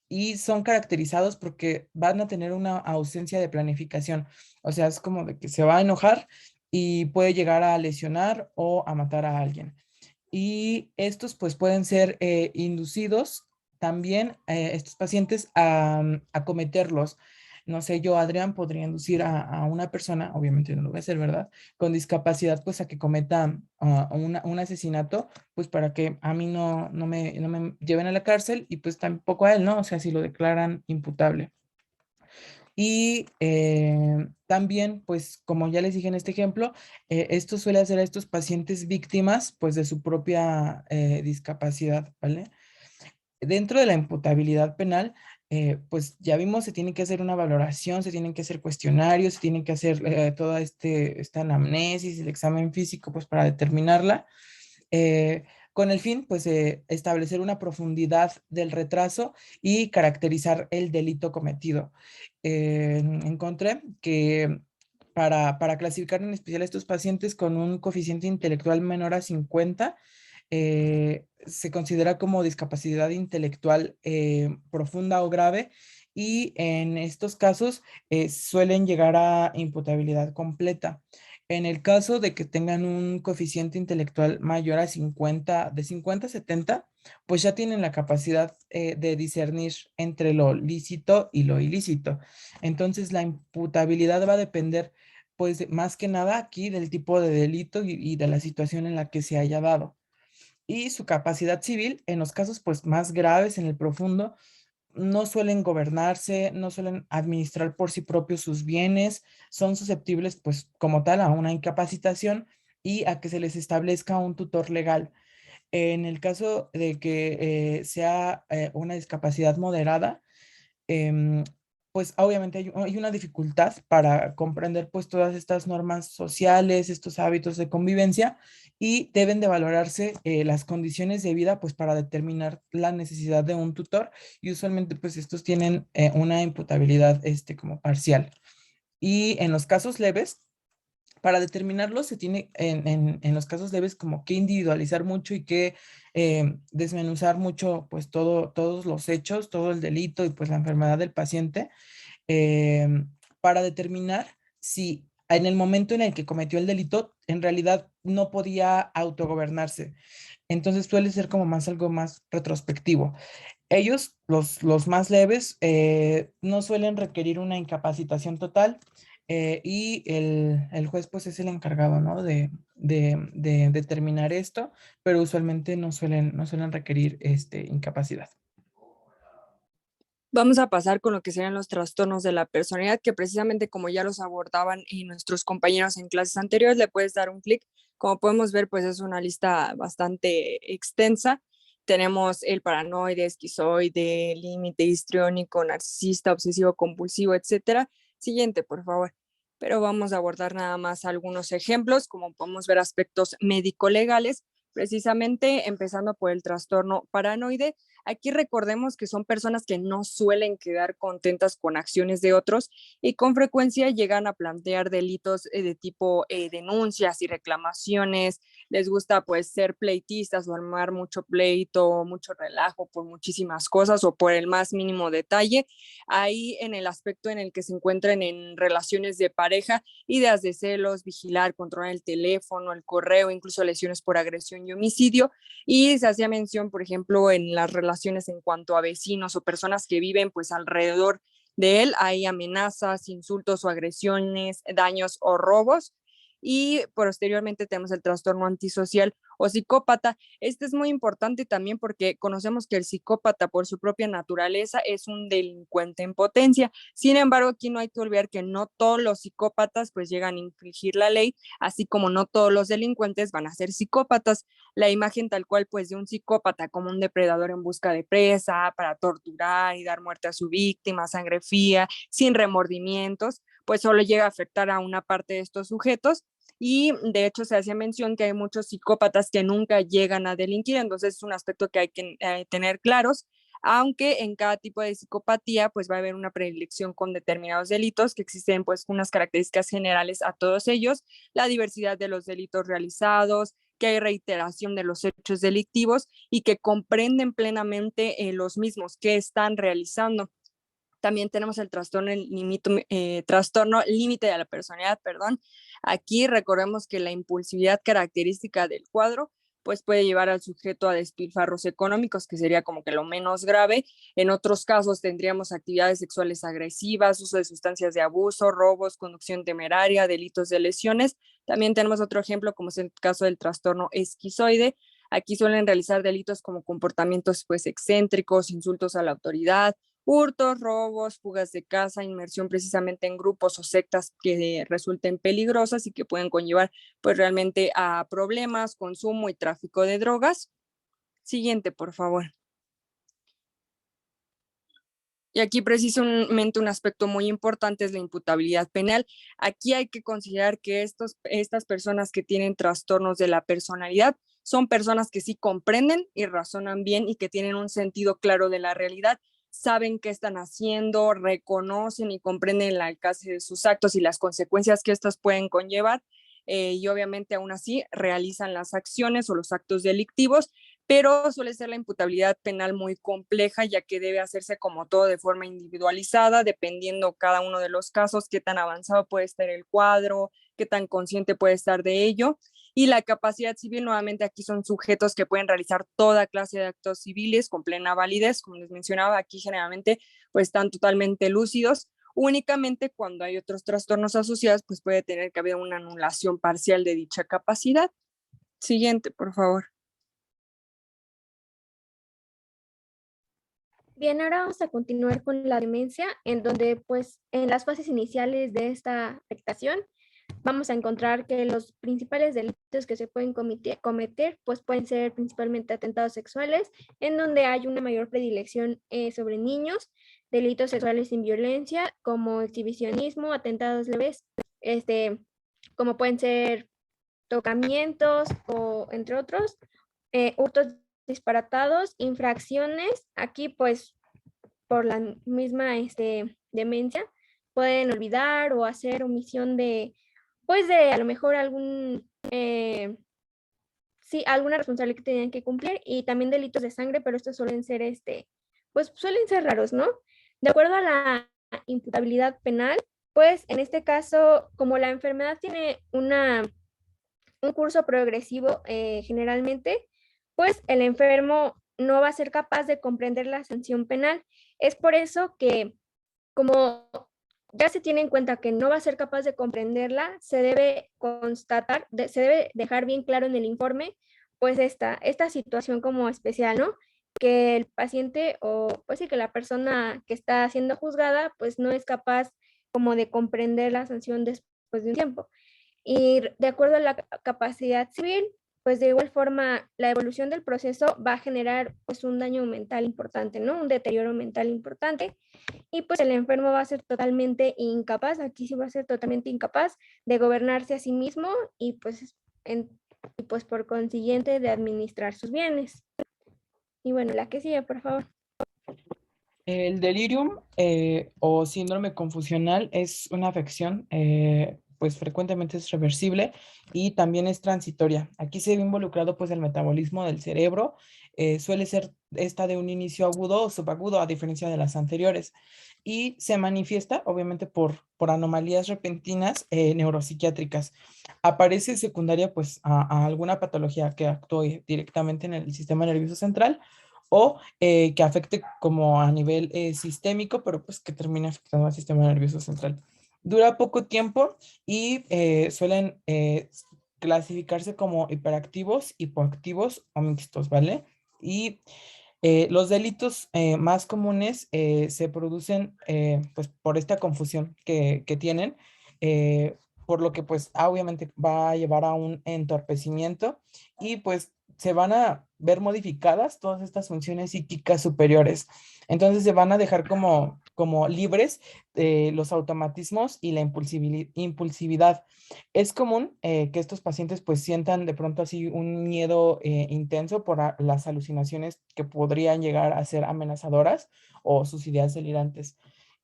y son caracterizados porque van a tener una ausencia de planificación. O sea, es como de que se va a enojar y puede llegar a lesionar o a matar a alguien. Y estos pues pueden ser inducidos también estos pacientes a cometerlos. No sé, yo, Adrián, podría inducir a una persona, obviamente no lo voy a hacer, ¿verdad? Con discapacidad, pues a que cometa un asesinato, pues para que a mí no me lleven a la cárcel y pues tampoco a él, ¿no? O sea, si lo declaran imputable. Y también, pues como ya les dije en este ejemplo, esto suele hacer a estos pacientes víctimas, pues de su propia discapacidad, ¿vale? Dentro de la imputabilidad penal, pues ya vimos, se tiene que hacer una valoración, se tienen que hacer cuestionarios, se tienen que hacer toda esta anamnesis, el examen físico, pues para determinarla con el fin, pues, de establecer una profundidad del retraso y caracterizar el delito cometido. Encontré que para clasificar en especial a estos pacientes con un coeficiente intelectual menor a 50, se considera como discapacidad intelectual profunda o grave y en estos casos suelen llegar a imputabilidad completa. En el caso de que tengan un coeficiente intelectual mayor a 50, de 50 a 70, pues ya tienen la capacidad de discernir entre lo lícito y lo ilícito. Entonces, la imputabilidad va a depender, pues, más que nada aquí del tipo de delito y de la situación en la que se haya dado. Y su capacidad civil, en los casos, pues, más graves, en el profundo, no suelen gobernarse, no suelen administrar por sí propios sus bienes, son susceptibles, pues, como tal, a una incapacitación y a que se les establezca un tutor legal. En el caso de que sea una discapacidad moderada, em, pues obviamente hay una dificultad para comprender pues todas estas normas sociales, estos hábitos de convivencia y deben de valorarse las condiciones de vida pues para determinar la necesidad de un tutor y usualmente pues estos tienen una imputabilidad como parcial. Y en los casos leves, para determinarlo se tiene en los casos leves como que individualizar mucho y que desmenuzar mucho pues todos los hechos, todo el delito y pues la enfermedad del paciente. para determinar si en el momento en el que cometió el delito, en realidad no podía autogobernarse. Entonces suele ser como más algo más retrospectivo. Ellos, los más leves, no suelen requerir una incapacitación total, y el juez pues es el encargado, ¿no? De determinar esto, pero usualmente no suelen requerir incapacidad. Vamos a pasar con lo que serían los trastornos de la personalidad, que precisamente como ya los abordaban y nuestros compañeros en clases anteriores, le puedes dar un clic. Como podemos ver, pues es una lista bastante extensa. Tenemos el paranoide, esquizoide, límite, histriónico, narcisista, obsesivo compulsivo, etcétera. Siguiente, por favor. Pero vamos a abordar nada más algunos ejemplos, como podemos ver aspectos médico-legales, precisamente empezando por el trastorno paranoide. Aquí recordemos que son personas que no suelen quedar contentas con acciones de otros y con frecuencia llegan a plantear delitos de tipo denuncias y reclamaciones. Les gusta pues ser pleitistas o armar mucho pleito, mucho relajo por muchísimas cosas o por el más mínimo detalle. Ahí en el aspecto en el que se encuentran en relaciones de pareja, ideas de celos, vigilar, controlar el teléfono, el correo, incluso lesiones por agresión y homicidio. Y se hacía mención, por ejemplo, en las relaciones en cuanto a vecinos o personas que viven pues alrededor de él, hay amenazas, insultos o agresiones, daños o robos. Y posteriormente tenemos el trastorno antisocial o psicópata. Este es muy importante también porque conocemos que el psicópata por su propia naturaleza es un delincuente en potencia. Sin embargo, aquí no hay que olvidar que no todos los psicópatas pues llegan a infringir la ley, así como no todos los delincuentes van a ser psicópatas. La imagen tal cual pues de un psicópata como un depredador en busca de presa para torturar y dar muerte a su víctima, sangre fría, sin remordimientos, pues solo llega a afectar a una parte de estos sujetos. Y de hecho se hacía mención que hay muchos psicópatas que nunca llegan a delinquir, entonces es un aspecto que hay que tener claros, aunque en cada tipo de psicopatía pues va a haber una predilección con determinados delitos, que existen pues unas características generales a todos ellos, la diversidad de los delitos realizados, que hay reiteración de los hechos delictivos y que comprenden plenamente los mismos que están realizando. También tenemos el trastorno límite de la personalidad, perdón. Aquí recordemos que la impulsividad característica del cuadro pues puede llevar al sujeto a despilfarros económicos, que sería como que lo menos grave. En otros casos tendríamos actividades sexuales agresivas, uso de sustancias de abuso, robos, conducción temeraria, delitos de lesiones. También tenemos otro ejemplo, como es el caso del trastorno esquizoide. Aquí suelen realizar delitos como comportamientos pues excéntricos, insultos a la autoridad, hurtos, robos, fugas de casa, inmersión precisamente en grupos o sectas que resulten peligrosas y que pueden conllevar pues realmente a problemas, consumo y tráfico de drogas. Siguiente, por favor. Y aquí precisamente un aspecto muy importante es la imputabilidad penal. Aquí hay que considerar que estas personas que tienen trastornos de la personalidad son personas que sí comprenden y razonan bien y que tienen un sentido claro de la realidad, saben qué están haciendo, reconocen y comprenden el alcance de sus actos y las consecuencias que estos pueden conllevar, y obviamente aún así realizan las acciones o los actos delictivos, pero suele ser la imputabilidad penal muy compleja, ya que debe hacerse como todo de forma individualizada, dependiendo cada uno de los casos, qué tan avanzado puede estar el cuadro, qué tan consciente puede estar de ello. Y la capacidad civil, nuevamente aquí son sujetos que pueden realizar toda clase de actos civiles con plena validez, como les mencionaba, aquí generalmente pues están totalmente lúcidos. Únicamente cuando hay otros trastornos asociados, pues puede tener que haber una anulación parcial de dicha capacidad. Siguiente, por favor. Bien, ahora vamos a continuar con la demencia, en donde pues en las fases iniciales de esta afectación vamos a encontrar que los principales delitos que se pueden cometer pues pueden ser principalmente atentados sexuales, en donde hay una mayor predilección sobre niños, delitos sexuales sin violencia como exhibicionismo, atentados leves, como pueden ser tocamientos o entre otros, hurtos disparatados, infracciones. Aquí pues por la misma demencia pueden olvidar o hacer omisión de pues de a lo mejor sí, alguna responsabilidad que tenían que cumplir, y también delitos de sangre, pero estos suelen ser pues suelen ser raros, ¿no? De acuerdo a la imputabilidad penal, pues en este caso, como la enfermedad tiene un curso progresivo generalmente, pues el enfermo no va a ser capaz de comprender la sanción penal. Es por eso que, como ya se tiene en cuenta que no va a ser capaz de comprenderla, se debe constatar, se debe dejar bien claro en el informe, pues esta situación como especial, ¿no? Que el paciente o pues sí, que la persona que está siendo juzgada, pues no es capaz como de comprender la sanción después de un tiempo. Y de acuerdo a la capacidad civil, pues de igual forma la evolución del proceso va a generar pues un daño mental importante, ¿no? Un deterioro mental importante y pues el enfermo va a ser totalmente incapaz, aquí sí va a ser totalmente incapaz de gobernarse a sí mismo y pues, y pues por consiguiente de administrar sus bienes. Y bueno, la que sigue, por favor. El delirium o síndrome confusional es una afección, pues frecuentemente es reversible y también es transitoria. Aquí se ve involucrado pues el metabolismo del cerebro, suele ser esta de un inicio agudo o subagudo a diferencia de las anteriores y se manifiesta obviamente por anomalías repentinas neuropsiquiátricas. Aparece secundaria pues a alguna patología que actúe directamente en el sistema nervioso central o que afecte como a nivel sistémico, pero pues que termine afectando al sistema nervioso central. Dura poco tiempo y suelen clasificarse como hiperactivos, hipoactivos o mixtos, ¿vale? Y los delitos más comunes se producen pues por esta confusión que tienen, por lo que pues obviamente va a llevar a un entorpecimiento y pues se van a ver modificadas todas estas funciones psíquicas superiores. Entonces se van a dejar como libres los automatismos y la impulsividad. Es común que estos pacientes pues sientan de pronto así un miedo intenso por las alucinaciones que podrían llegar a ser amenazadoras o sus ideas delirantes.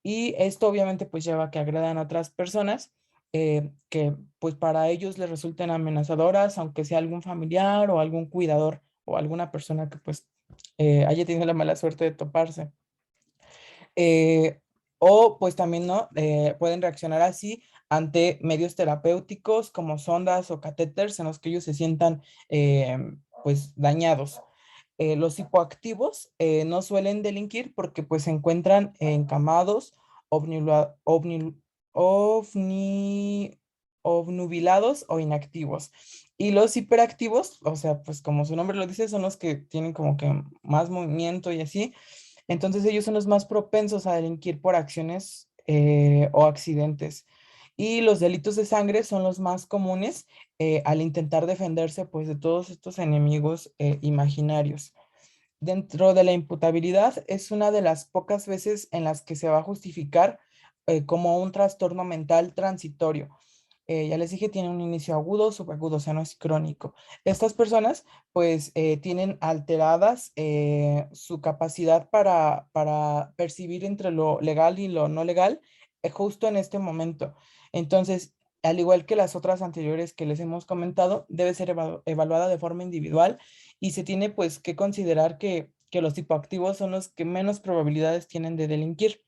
Y esto obviamente pues lleva a que agredan a otras personas que pues para ellos les resulten amenazadoras, aunque sea algún familiar o algún cuidador o alguna persona que pues haya tenido la mala suerte de toparse. Eh, o pues también, ¿no? Pueden reaccionar así ante medios terapéuticos como sondas o catéteres en los que ellos se sientan pues dañados. Los hipoactivos no suelen delinquir porque pues se encuentran encamados, ovni- obnubilados o inactivos. Y los hiperactivos, o sea, pues como su nombre lo dice, son los que tienen como que más movimiento y así. Entonces ellos son los más propensos a delinquir por acciones o accidentes. Y los delitos de sangre son los más comunes al intentar defenderse pues de todos estos enemigos imaginarios. Dentro de la imputabilidad es una de las pocas veces en las que se va a justificar como un trastorno mental transitorio. Ya les dije, tiene un inicio agudo, subagudo, o sea, no es crónico. Estas personas, pues, tienen alteradas su capacidad para percibir entre lo legal y lo no legal justo en este momento. Entonces, al igual que las otras anteriores que les hemos comentado, debe ser evaluada de forma individual y se tiene, pues, que considerar que los hipoactivos son los que menos probabilidades tienen de delinquir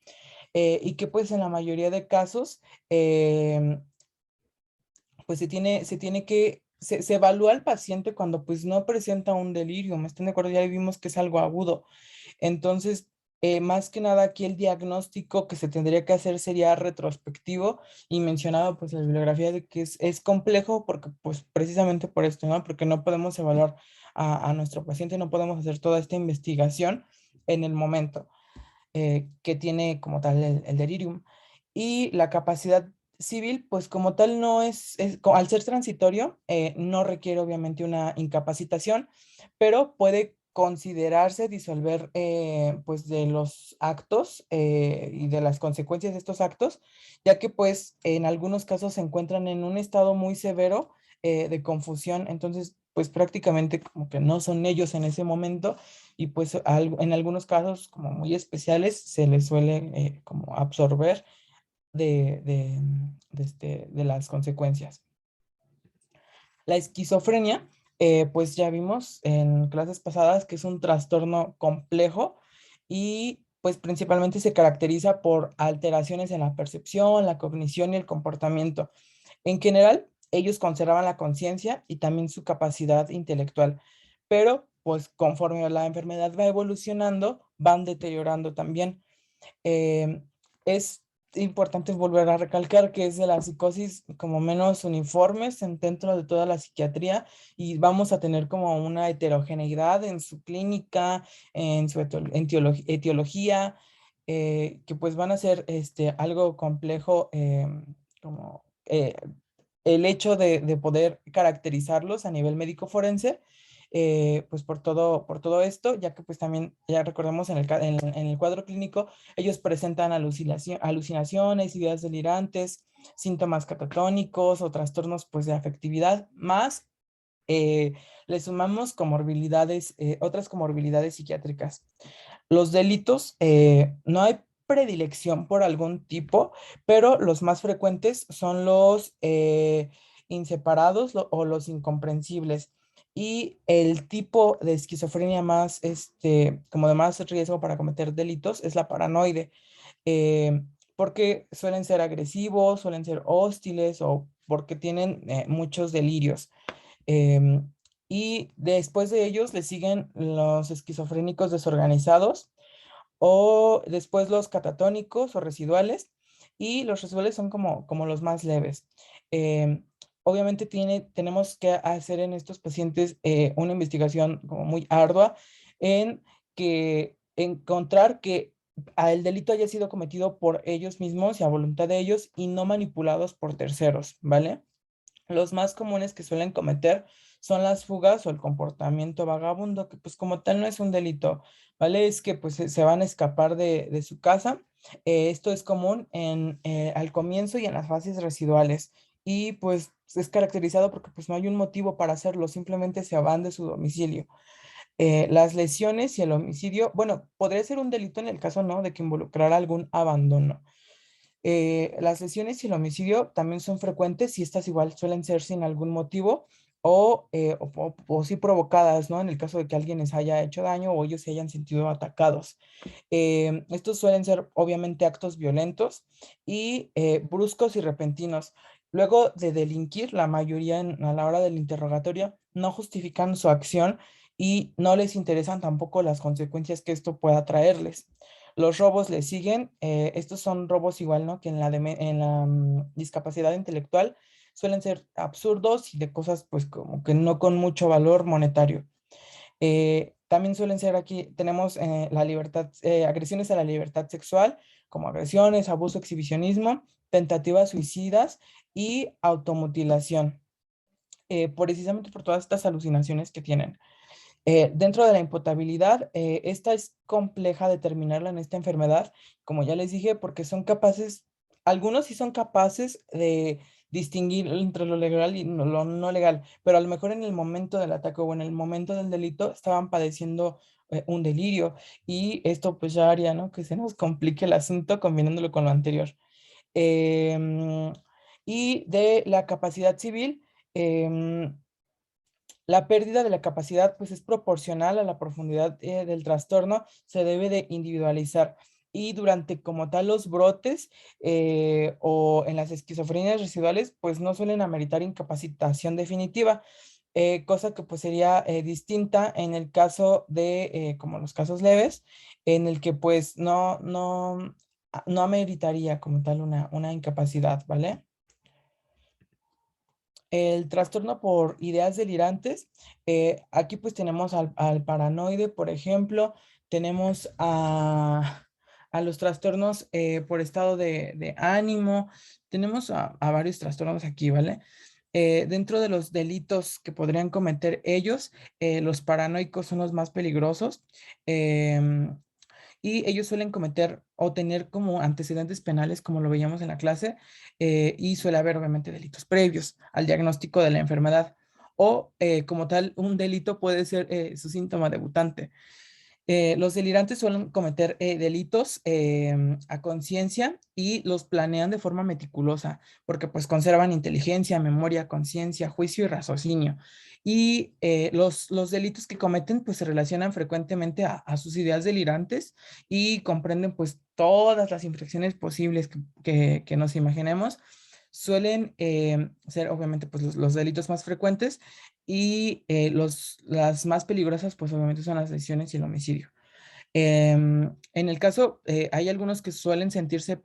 y que, pues, en la mayoría de casos, pues se evalúa al paciente cuando pues no presenta un delirio, ¿me están de acuerdo? Ya vimos que es algo agudo. Entonces, más que nada aquí el diagnóstico que se tendría que hacer sería retrospectivo y mencionado pues la bibliografía de que es complejo porque pues precisamente por esto, ¿no? Porque no podemos evaluar a nuestro paciente, no podemos hacer toda esta investigación en el momento que tiene como tal el delirium. Y la capacidad civil, pues como tal no al ser transitorio, no requiere obviamente una incapacitación, pero puede considerarse disolver pues de los actos y de las consecuencias de estos actos, ya que pues en algunos casos se encuentran en un estado muy severo de confusión, entonces pues prácticamente como que no son ellos en ese momento y pues en algunos casos como muy especiales se les suele como absorber de las consecuencias. La esquizofrenia, pues ya vimos en clases pasadas que es un trastorno complejo y pues principalmente se caracteriza por alteraciones en la percepción, la cognición y el comportamiento. En general, ellos conservan la conciencia y también su capacidad intelectual, pero pues conforme la enfermedad va evolucionando, van deteriorando también. Eh, es importante volver a recalcar que es de la psicosis como menos uniformes dentro de toda la psiquiatría, y vamos a tener como una heterogeneidad en su clínica, en su etiología, que pues van a ser algo complejo, como el hecho de poder caracterizarlos a nivel médico forense, pues por todo esto, ya que pues también, ya recordemos en el cuadro clínico, ellos presentan alucinaciones, ideas delirantes, síntomas catatónicos o trastornos pues de afectividad, más eh, le sumamos comorbilidades, otras comorbilidades psiquiátricas. Los delitos, no hay predilección por algún tipo, pero los más frecuentes son los inseparados o los incomprensibles. Y el tipo de esquizofrenia más, como de más riesgo para cometer delitos es la paranoide, eh, porque suelen ser agresivos, suelen ser hostiles o porque tienen muchos delirios. Em, y después de ellos le siguen los esquizofrénicos desorganizados, o después los catatónicos o residuales, y los residuales son como los más leves. Obviamente tenemos que hacer en estos pacientes una investigación como muy ardua en que encontrar que el delito haya sido cometido por ellos mismos y a voluntad de ellos y no manipulados por terceros, ¿vale? Los más comunes que suelen cometer son las fugas o el comportamiento vagabundo, que pues como tal no es un delito, ¿vale? Es que pues se van a escapar de su casa. Esto es común al comienzo y en las fases residuales. Y pues es caracterizado porque pues no hay un motivo para hacerlo, simplemente se van de su domicilio. Las lesiones y el homicidio, bueno, podría ser un delito en el caso, ¿no?, de que involucrara algún abandono. Las lesiones y el homicidio también son frecuentes y estas igual suelen ser sin algún motivo o sí provocadas, ¿no? En el caso de que alguien les haya hecho daño o ellos se hayan sentido atacados. Estos suelen ser obviamente actos violentos y bruscos y repentinos. Luego de delinquir, la mayoría a la hora del interrogatorio no justifican su acción y no les interesan tampoco las consecuencias que esto pueda traerles. Los robos le siguen. Estos son robos igual, ¿no?, que en la discapacidad intelectual suelen ser absurdos y de cosas pues como que no con mucho valor monetario. También suelen ser aquí, tenemos la libertad, agresiones a la libertad sexual, como agresiones, abuso, exhibicionismo, tentativas suicidas y automutilación, precisamente por todas estas alucinaciones que tienen. Dentro de la imputabilidad, esta es compleja determinarla en esta enfermedad, como ya les dije, porque son capaces, algunos sí son capaces de distinguir entre lo legal y lo no legal, pero a lo mejor en el momento del ataque o en el momento del delito estaban padeciendo un delirio, y esto pues ya haría, ¿no?, que se nos complique el asunto combinándolo con lo anterior. Em, y de la capacidad civil, em, la pérdida de la capacidad pues es proporcional a la profundidad del trastorno, se debe de individualizar. Y durante como tal los brotes o en las esquizofrenias residuales pues no suelen ameritar incapacitación definitiva, cosa que pues sería distinta en el caso de como los casos leves, en el que pues no ameritaría como tal una incapacidad, ¿vale? El trastorno por ideas delirantes, aquí pues tenemos al paranoide, por ejemplo, tenemos a los trastornos por estado de ánimo, tenemos a varios trastornos aquí, ¿vale? Dentro de los delitos que podrían cometer ellos, los paranoicos son los más peligrosos. em, y ellos suelen cometer o tener como antecedentes penales, como lo veíamos en la clase, y suele haber obviamente delitos previos al diagnóstico de la enfermedad, o como tal, un delito puede ser su síntoma debutante. Los delirantes suelen cometer delitos a conciencia y los planean de forma meticulosa, porque pues conservan inteligencia, memoria, conciencia, juicio y raciocinio. Y los delitos que cometen pues se relacionan frecuentemente a sus ideas delirantes y comprenden pues todas las infracciones posibles que nos imaginemos. Suelen ser obviamente pues los delitos más frecuentes y las más peligrosas pues obviamente son las lesiones y el homicidio. En el caso, hay algunos que suelen sentirse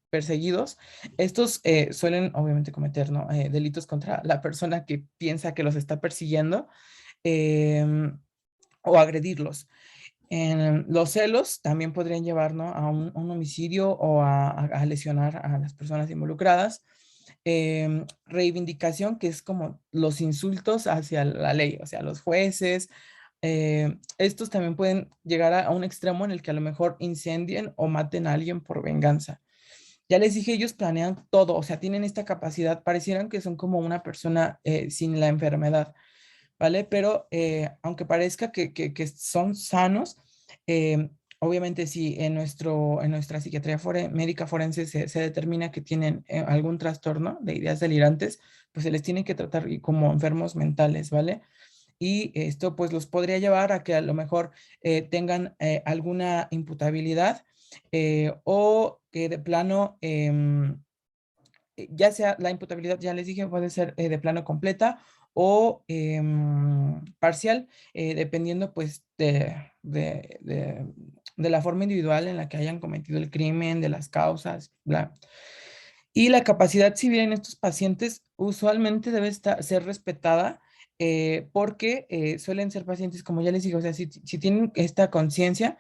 perseguidos. Estos suelen obviamente cometer, ¿no? Delitos contra la persona que piensa que los está persiguiendo, em, o agredirlos. Los celos también podrían llevar, ¿no? A un homicidio o a lesionar a las personas involucradas. Reivindicación, que es como los insultos hacia la ley, o sea, los jueces. Estos también pueden llegar a un extremo en el que a lo mejor incendien o maten a alguien por venganza. Ya les dije, ellos planean todo, o sea, tienen esta capacidad, parecieran que son como una persona sin la enfermedad, ¿vale? Pero aunque parezca que son sanos, obviamente si en nuestra psiquiatría médica forense se determina que tienen algún trastorno de ideas delirantes, pues se les tiene que tratar como enfermos mentales, ¿vale? Y esto pues los podría llevar a que a lo mejor tengan alguna imputabilidad o que de plano ya sea la imputabilidad, ya les dije, puede ser de plano completa o parcial, dependiendo pues de la forma individual en la que hayan cometido el crimen, de las causas, bla. Y la capacidad civil en estos pacientes usualmente debe ser respetada porque suelen ser pacientes, como ya les digo, o sea, si tienen esta conciencia,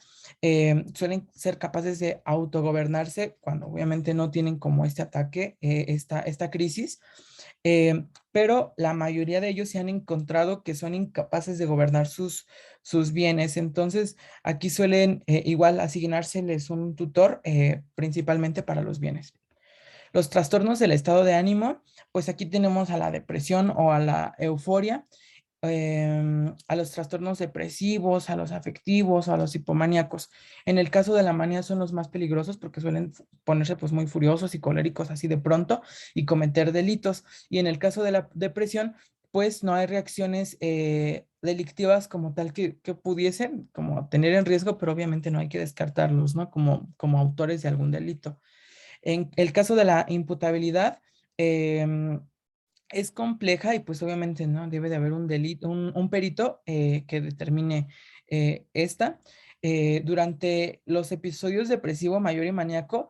suelen ser capaces de autogobernarse cuando obviamente no tienen como este ataque, esta crisis, pero la mayoría de ellos se han encontrado que son incapaces de gobernar sus bienes. Entonces, aquí suelen igual asignárseles un tutor, principalmente para los bienes. Los trastornos del estado de ánimo, pues aquí tenemos a la depresión o a la euforia, a los trastornos depresivos, a los afectivos, a los hipomaníacos. En el caso de la manía son los más peligrosos porque suelen ponerse pues muy furiosos y coléricos así de pronto y cometer delitos. Y en el caso de la depresión, pues no hay reacciones delictivas como tal que pudiesen como tener en riesgo, pero obviamente no hay que descartarlos, ¿no? Como autores de algún delito. En el caso de la imputabilidad, es compleja y pues obviamente no debe de haber un delito, un perito que determine esta. Durante los episodios depresivo mayor y maníaco,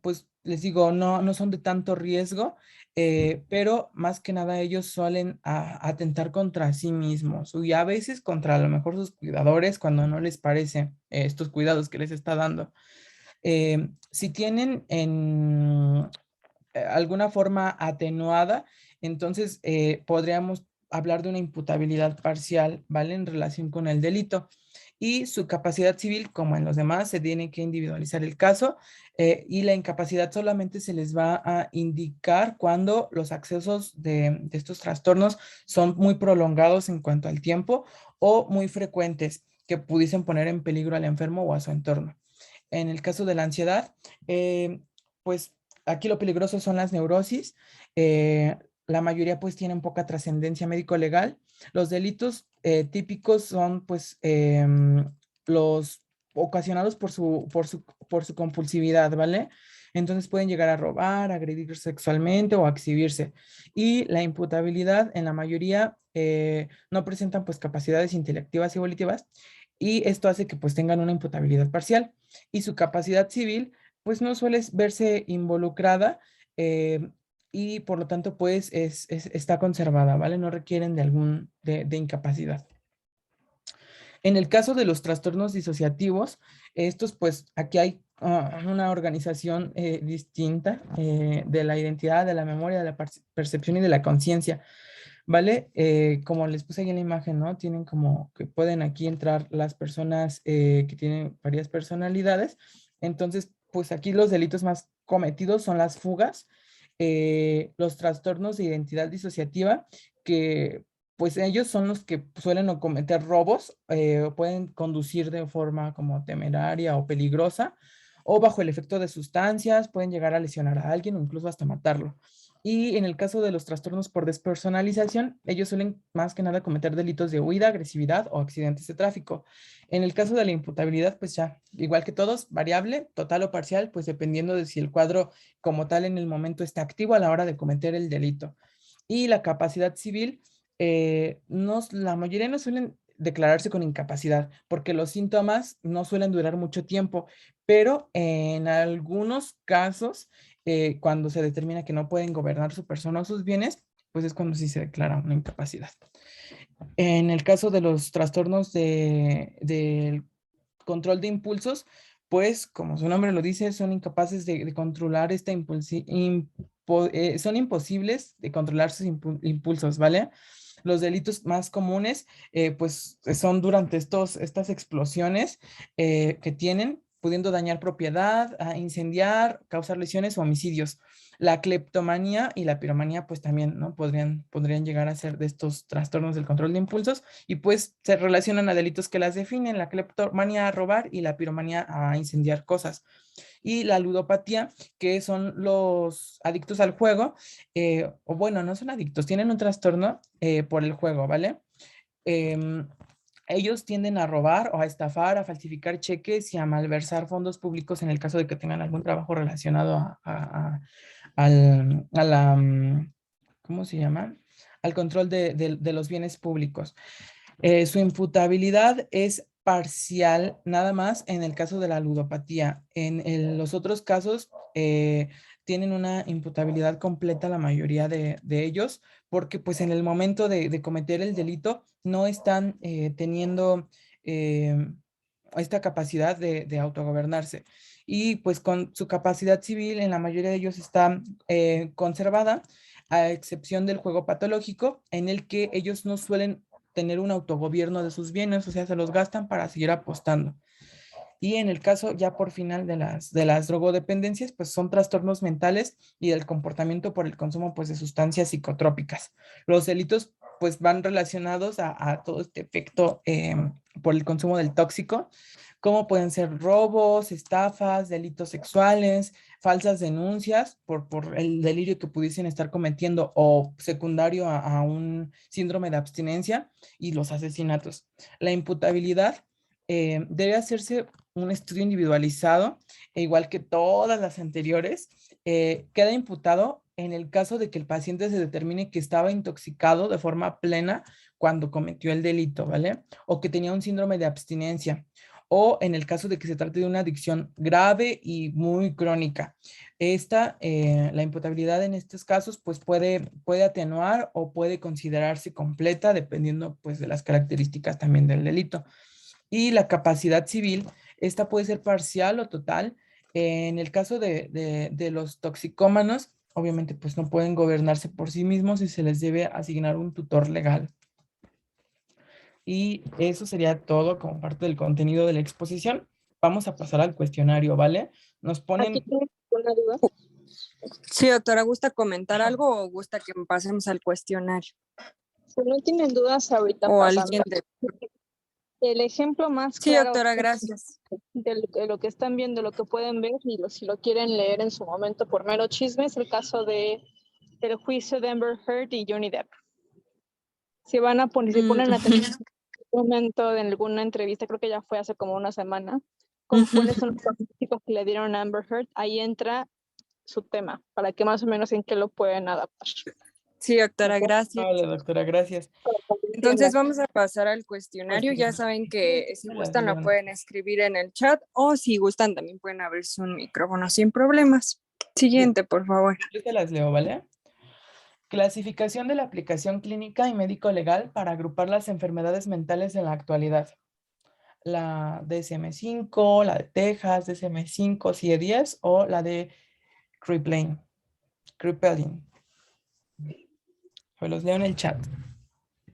pues les digo, no son de tanto riesgo, pero más que nada ellos suelen atentar contra sí mismos y a veces contra a lo mejor sus cuidadores cuando no les parece estos cuidados que les está dando. Si tienen en alguna forma atenuada, entonces podríamos hablar de una imputabilidad parcial, ¿vale? En relación con el delito. Y su capacidad civil, como en los demás, se tiene que individualizar el caso y la incapacidad solamente se les va a indicar cuando los accesos de estos trastornos son muy prolongados en cuanto al tiempo o muy frecuentes que pudiesen poner en peligro al enfermo o a su entorno. En el caso de la ansiedad, pues aquí lo peligroso son las neurosis. La mayoría pues tienen poca trascendencia médico-legal. Los delitos típicos son pues los ocasionados por su compulsividad, ¿vale? Entonces pueden llegar a robar, agredir sexualmente o a exhibirse. Y la imputabilidad en la mayoría no presentan pues capacidades intelectivas y volitivas y esto hace que pues tengan una imputabilidad parcial y su capacidad civil pues no suele verse involucrada y por lo tanto pues está conservada, ¿vale? No requieren de incapacidad. En el caso de los trastornos disociativos, estos pues aquí hay una organización distinta de la identidad, de la memoria, de la percepción y de la conciencia. ¿Vale? Como les puse ahí en la imagen, ¿no? Tienen como que pueden aquí entrar las personas que tienen varias personalidades. Entonces, pues aquí los delitos más cometidos son las fugas, los trastornos de identidad disociativa, que pues ellos son los que suelen o cometer robos, o pueden conducir de forma como temeraria o peligrosa, o bajo el efecto de sustancias, pueden llegar a lesionar a alguien o incluso hasta matarlo. Y en el caso de los trastornos por despersonalización, ellos suelen más que nada cometer delitos de huida, agresividad o accidentes de tráfico. En el caso de la imputabilidad, pues ya, igual que todos, variable, total o parcial, pues dependiendo de si el cuadro como tal en el momento está activo a la hora de cometer el delito. Y la capacidad civil, la mayoría no suelen declararse con incapacidad porque los síntomas no suelen durar mucho tiempo, pero en algunos casos, cuando se determina que no pueden gobernar su persona o sus bienes, pues es cuando sí se declara una incapacidad. En el caso de los trastornos del control de impulsos, pues como su nombre lo dice, son incapaces de controlar son imposibles de controlar sus impulsos, ¿vale? Los delitos más comunes, pues son durante estas explosiones que tienen, pudiendo dañar propiedad, incendiar, causar lesiones o homicidios. La cleptomanía y la piromanía, pues también, ¿no? Podrían llegar a ser de estos trastornos del control de impulsos y pues se relacionan a delitos que las definen, la cleptomanía a robar y la piromanía a incendiar cosas. Y la ludopatía, que son los adictos al juego, o bueno, no son adictos, tienen un trastorno por el juego, ¿vale? Em, ellos tienden a robar o a estafar, a falsificar cheques y a malversar fondos públicos en el caso de que tengan algún trabajo relacionado a la, ¿cómo se llama? Al control de los bienes públicos. Su imputabilidad es parcial nada más en el caso de la ludopatía. En los otros casos tienen una imputabilidad completa la mayoría de ellos porque pues en el momento de cometer el delito no están teniendo esta capacidad de autogobernarse. Y pues con su capacidad civil en la mayoría de ellos está conservada, a excepción del juego patológico, en el que ellos no suelen tener un autogobierno de sus bienes, o sea, se los gastan para seguir apostando. Y en el caso ya por final de las drogodependencias, pues son trastornos mentales y del comportamiento por el consumo pues de sustancias psicotrópicas. Los delitos pues van relacionados a todo este efecto por el consumo del tóxico, como pueden ser robos, estafas, delitos sexuales, falsas denuncias por el delirio que pudiesen estar cometiendo o secundario a un síndrome de abstinencia y los asesinatos. La imputabilidad debe hacerse un estudio individualizado, e igual que todas las anteriores, queda imputado en el caso de que el paciente se determine que estaba intoxicado de forma plena cuando cometió el delito, ¿vale? O que tenía un síndrome de abstinencia, o en el caso de que se trate de una adicción grave y muy crónica. La imputabilidad en estos casos, pues puede atenuar o puede considerarse completa dependiendo, pues, de las características también del delito. Y la capacidad civil, esta puede ser parcial o total. En el caso de los toxicómanos, obviamente pues no pueden gobernarse por sí mismos y se les debe asignar un tutor legal. Y eso sería todo como parte del contenido de la exposición. Vamos a pasar al cuestionario, ¿vale? Nos Aquí ponen... tengo una duda. Sí, doctora, ¿gusta comentar algo o gusta que pasemos al cuestionario? Si no tienen dudas, ahorita O pasando. alguien de... El ejemplo más Sí, claro doctora, gracias. de lo que están viendo, lo que pueden ver, y si lo quieren leer en su momento por mero chisme, es el caso del juicio de Amber Heard y Johnny Depp. Si ponen atención en un momento en alguna entrevista, creo que ya fue hace como una semana, cuáles son los pronósticos que le dieron a Amber Heard, ahí entra su tema, para que más o menos en qué lo pueden adaptar. Sí, doctora, gracias. Vale, doctora, gracias. Entonces vamos a pasar al cuestionario. Ya saben que si gustan lo pueden escribir en el chat o si gustan también pueden abrirse un micrófono sin problemas. Siguiente, por favor. Yo te las leo, ¿vale? Clasificación de la aplicación clínica y médico-legal para agrupar las enfermedades mentales en la actualidad. La DSM-5, la de Texas, DSM-5, CIE-10 o la de Kriplin. Pues los leo en el chat.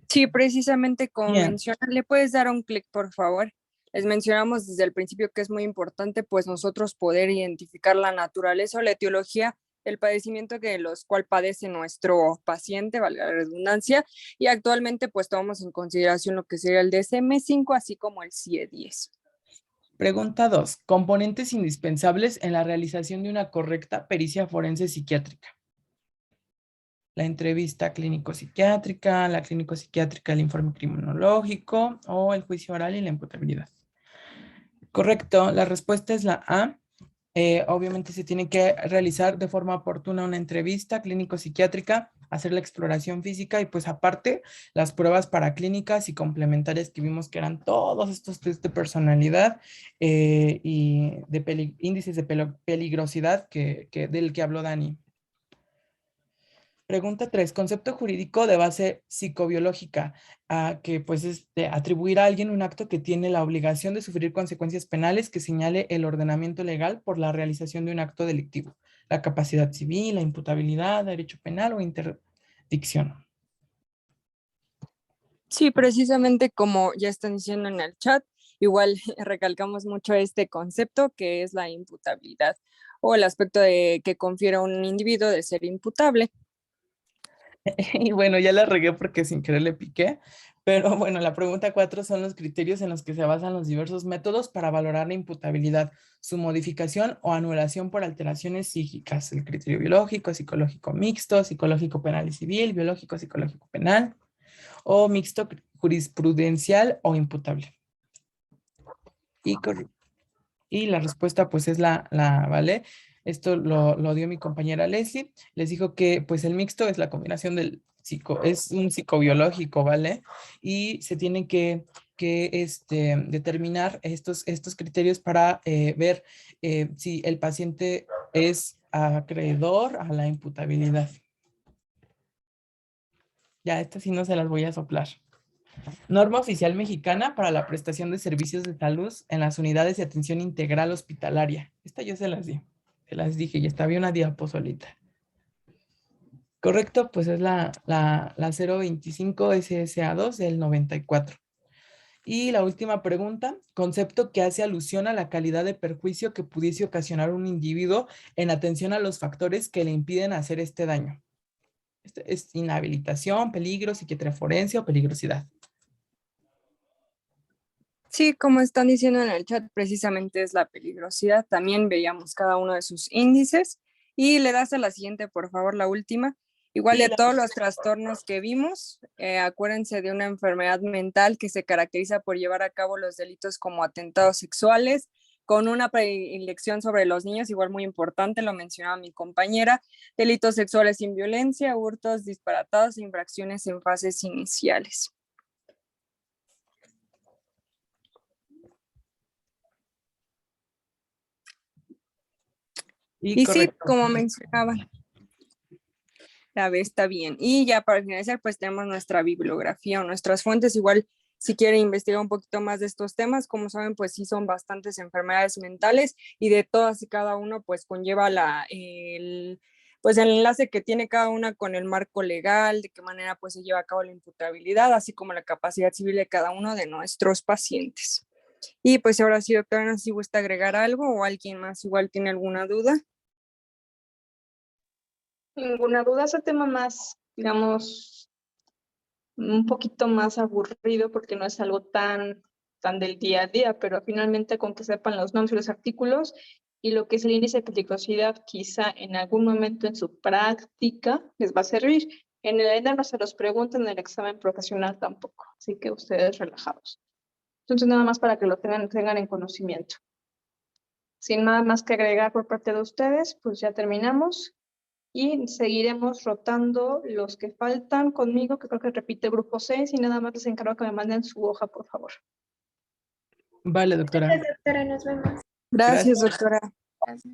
Sí, precisamente como Bien. mencionan, le puedes dar un clic, por favor. Les mencionamos desde el principio que es muy importante, pues nosotros poder identificar la naturaleza o la etiología el padecimiento que los cual padece nuestro paciente, valga la redundancia, y actualmente pues tomamos en consideración lo que sería el DSM-5, así como el CIE-10. Pregunta 2. Componentes indispensables en la realización de una correcta pericia forense psiquiátrica. La entrevista clínico-psiquiátrica, la clínico-psiquiátrica, el informe criminológico o el juicio oral y la imputabilidad. Correcto, la respuesta es la A. Obviamente se tiene que realizar de forma oportuna una entrevista clínico-psiquiátrica, hacer la exploración física y pues aparte las pruebas paraclínicas y complementarias que vimos que eran todos estos test de personalidad y de índices de peligrosidad del que habló Dani. Pregunta 3. Concepto jurídico de base psicobiológica, que pues es de atribuir a alguien un acto que tiene la obligación de sufrir consecuencias penales que señale el ordenamiento legal por la realización de un acto delictivo. La capacidad civil, la imputabilidad, derecho penal o interdicción. Sí, precisamente como ya están diciendo en el chat, igual recalcamos mucho este concepto que es la imputabilidad o el aspecto de que confiere a un individuo de ser imputable. Y bueno, ya la regué porque sin querer le piqué, pero bueno, la pregunta 4 son los criterios en los que se basan los diversos métodos para valorar la imputabilidad, su modificación o anulación por alteraciones psíquicas, el criterio biológico, psicológico mixto, psicológico penal y civil, biológico, psicológico penal, o mixto jurisprudencial o imputable. Y la respuesta pues es ¿vale? Esto lo dio mi compañera Leslie. Les dijo que pues el mixto es la combinación es un psicobiológico, ¿vale? Y se tienen que determinar estos criterios para ver si el paciente es acreedor a la imputabilidad. Ya, estas sí no se las voy a soplar. Norma oficial mexicana para la prestación de servicios de salud en las unidades de atención integral hospitalaria. Esta yo se las di, se las dije y estaba una diapo solita. Correcto, pues es la 025 SSA2 del 94. Y la última pregunta, concepto que hace alusión a la calidad de perjuicio que pudiese ocasionar un individuo en atención a los factores que le impiden hacer este daño. Es inhabilitación, peligro, psiquiatría forense o peligrosidad. Sí, como están diciendo en el chat, precisamente es la peligrosidad. También veíamos cada uno de sus índices. Y le das a la siguiente, por favor, la última. Igual de todos los trastornos que vimos, acuérdense de una enfermedad mental que se caracteriza por llevar a cabo los delitos como atentados sexuales, con una predilección sobre los niños, igual muy importante, lo mencionaba mi compañera, delitos sexuales sin violencia, hurtos disparatados, infracciones en fases iniciales. Y sí, como mencionaba, la B está bien. Y ya para finalizar, pues tenemos nuestra bibliografía o nuestras fuentes. Igual, si quieren investigar un poquito más de estos temas, como saben, pues sí son bastantes enfermedades mentales y de todas y cada uno, pues conlleva pues el enlace que tiene cada una con el marco legal, de qué manera pues se lleva a cabo la imputabilidad, así como la capacidad civil de cada uno de nuestros pacientes. Y pues ahora sí, doctora, no sé si gusta agregar algo o alguien más igual tiene alguna duda. Ninguna duda, ese tema más, digamos, un poquito más aburrido porque no es algo tan del día a día, pero finalmente con que sepan los nombres y los artículos y lo que es el índice de peligrosidad, quizá en algún momento en su práctica les va a servir. En el ENA no se los preguntan, en el examen profesional tampoco, así que ustedes relajados. Entonces nada más para que lo tengan en conocimiento. Sin nada más que agregar por parte de ustedes, pues ya terminamos. Y seguiremos rotando los que faltan conmigo, que creo que repite el grupo 6, y nada más les encargo que me manden su hoja, por favor. Vale, doctora. Gracias, doctora, nos vemos. Gracias, doctora. Gracias.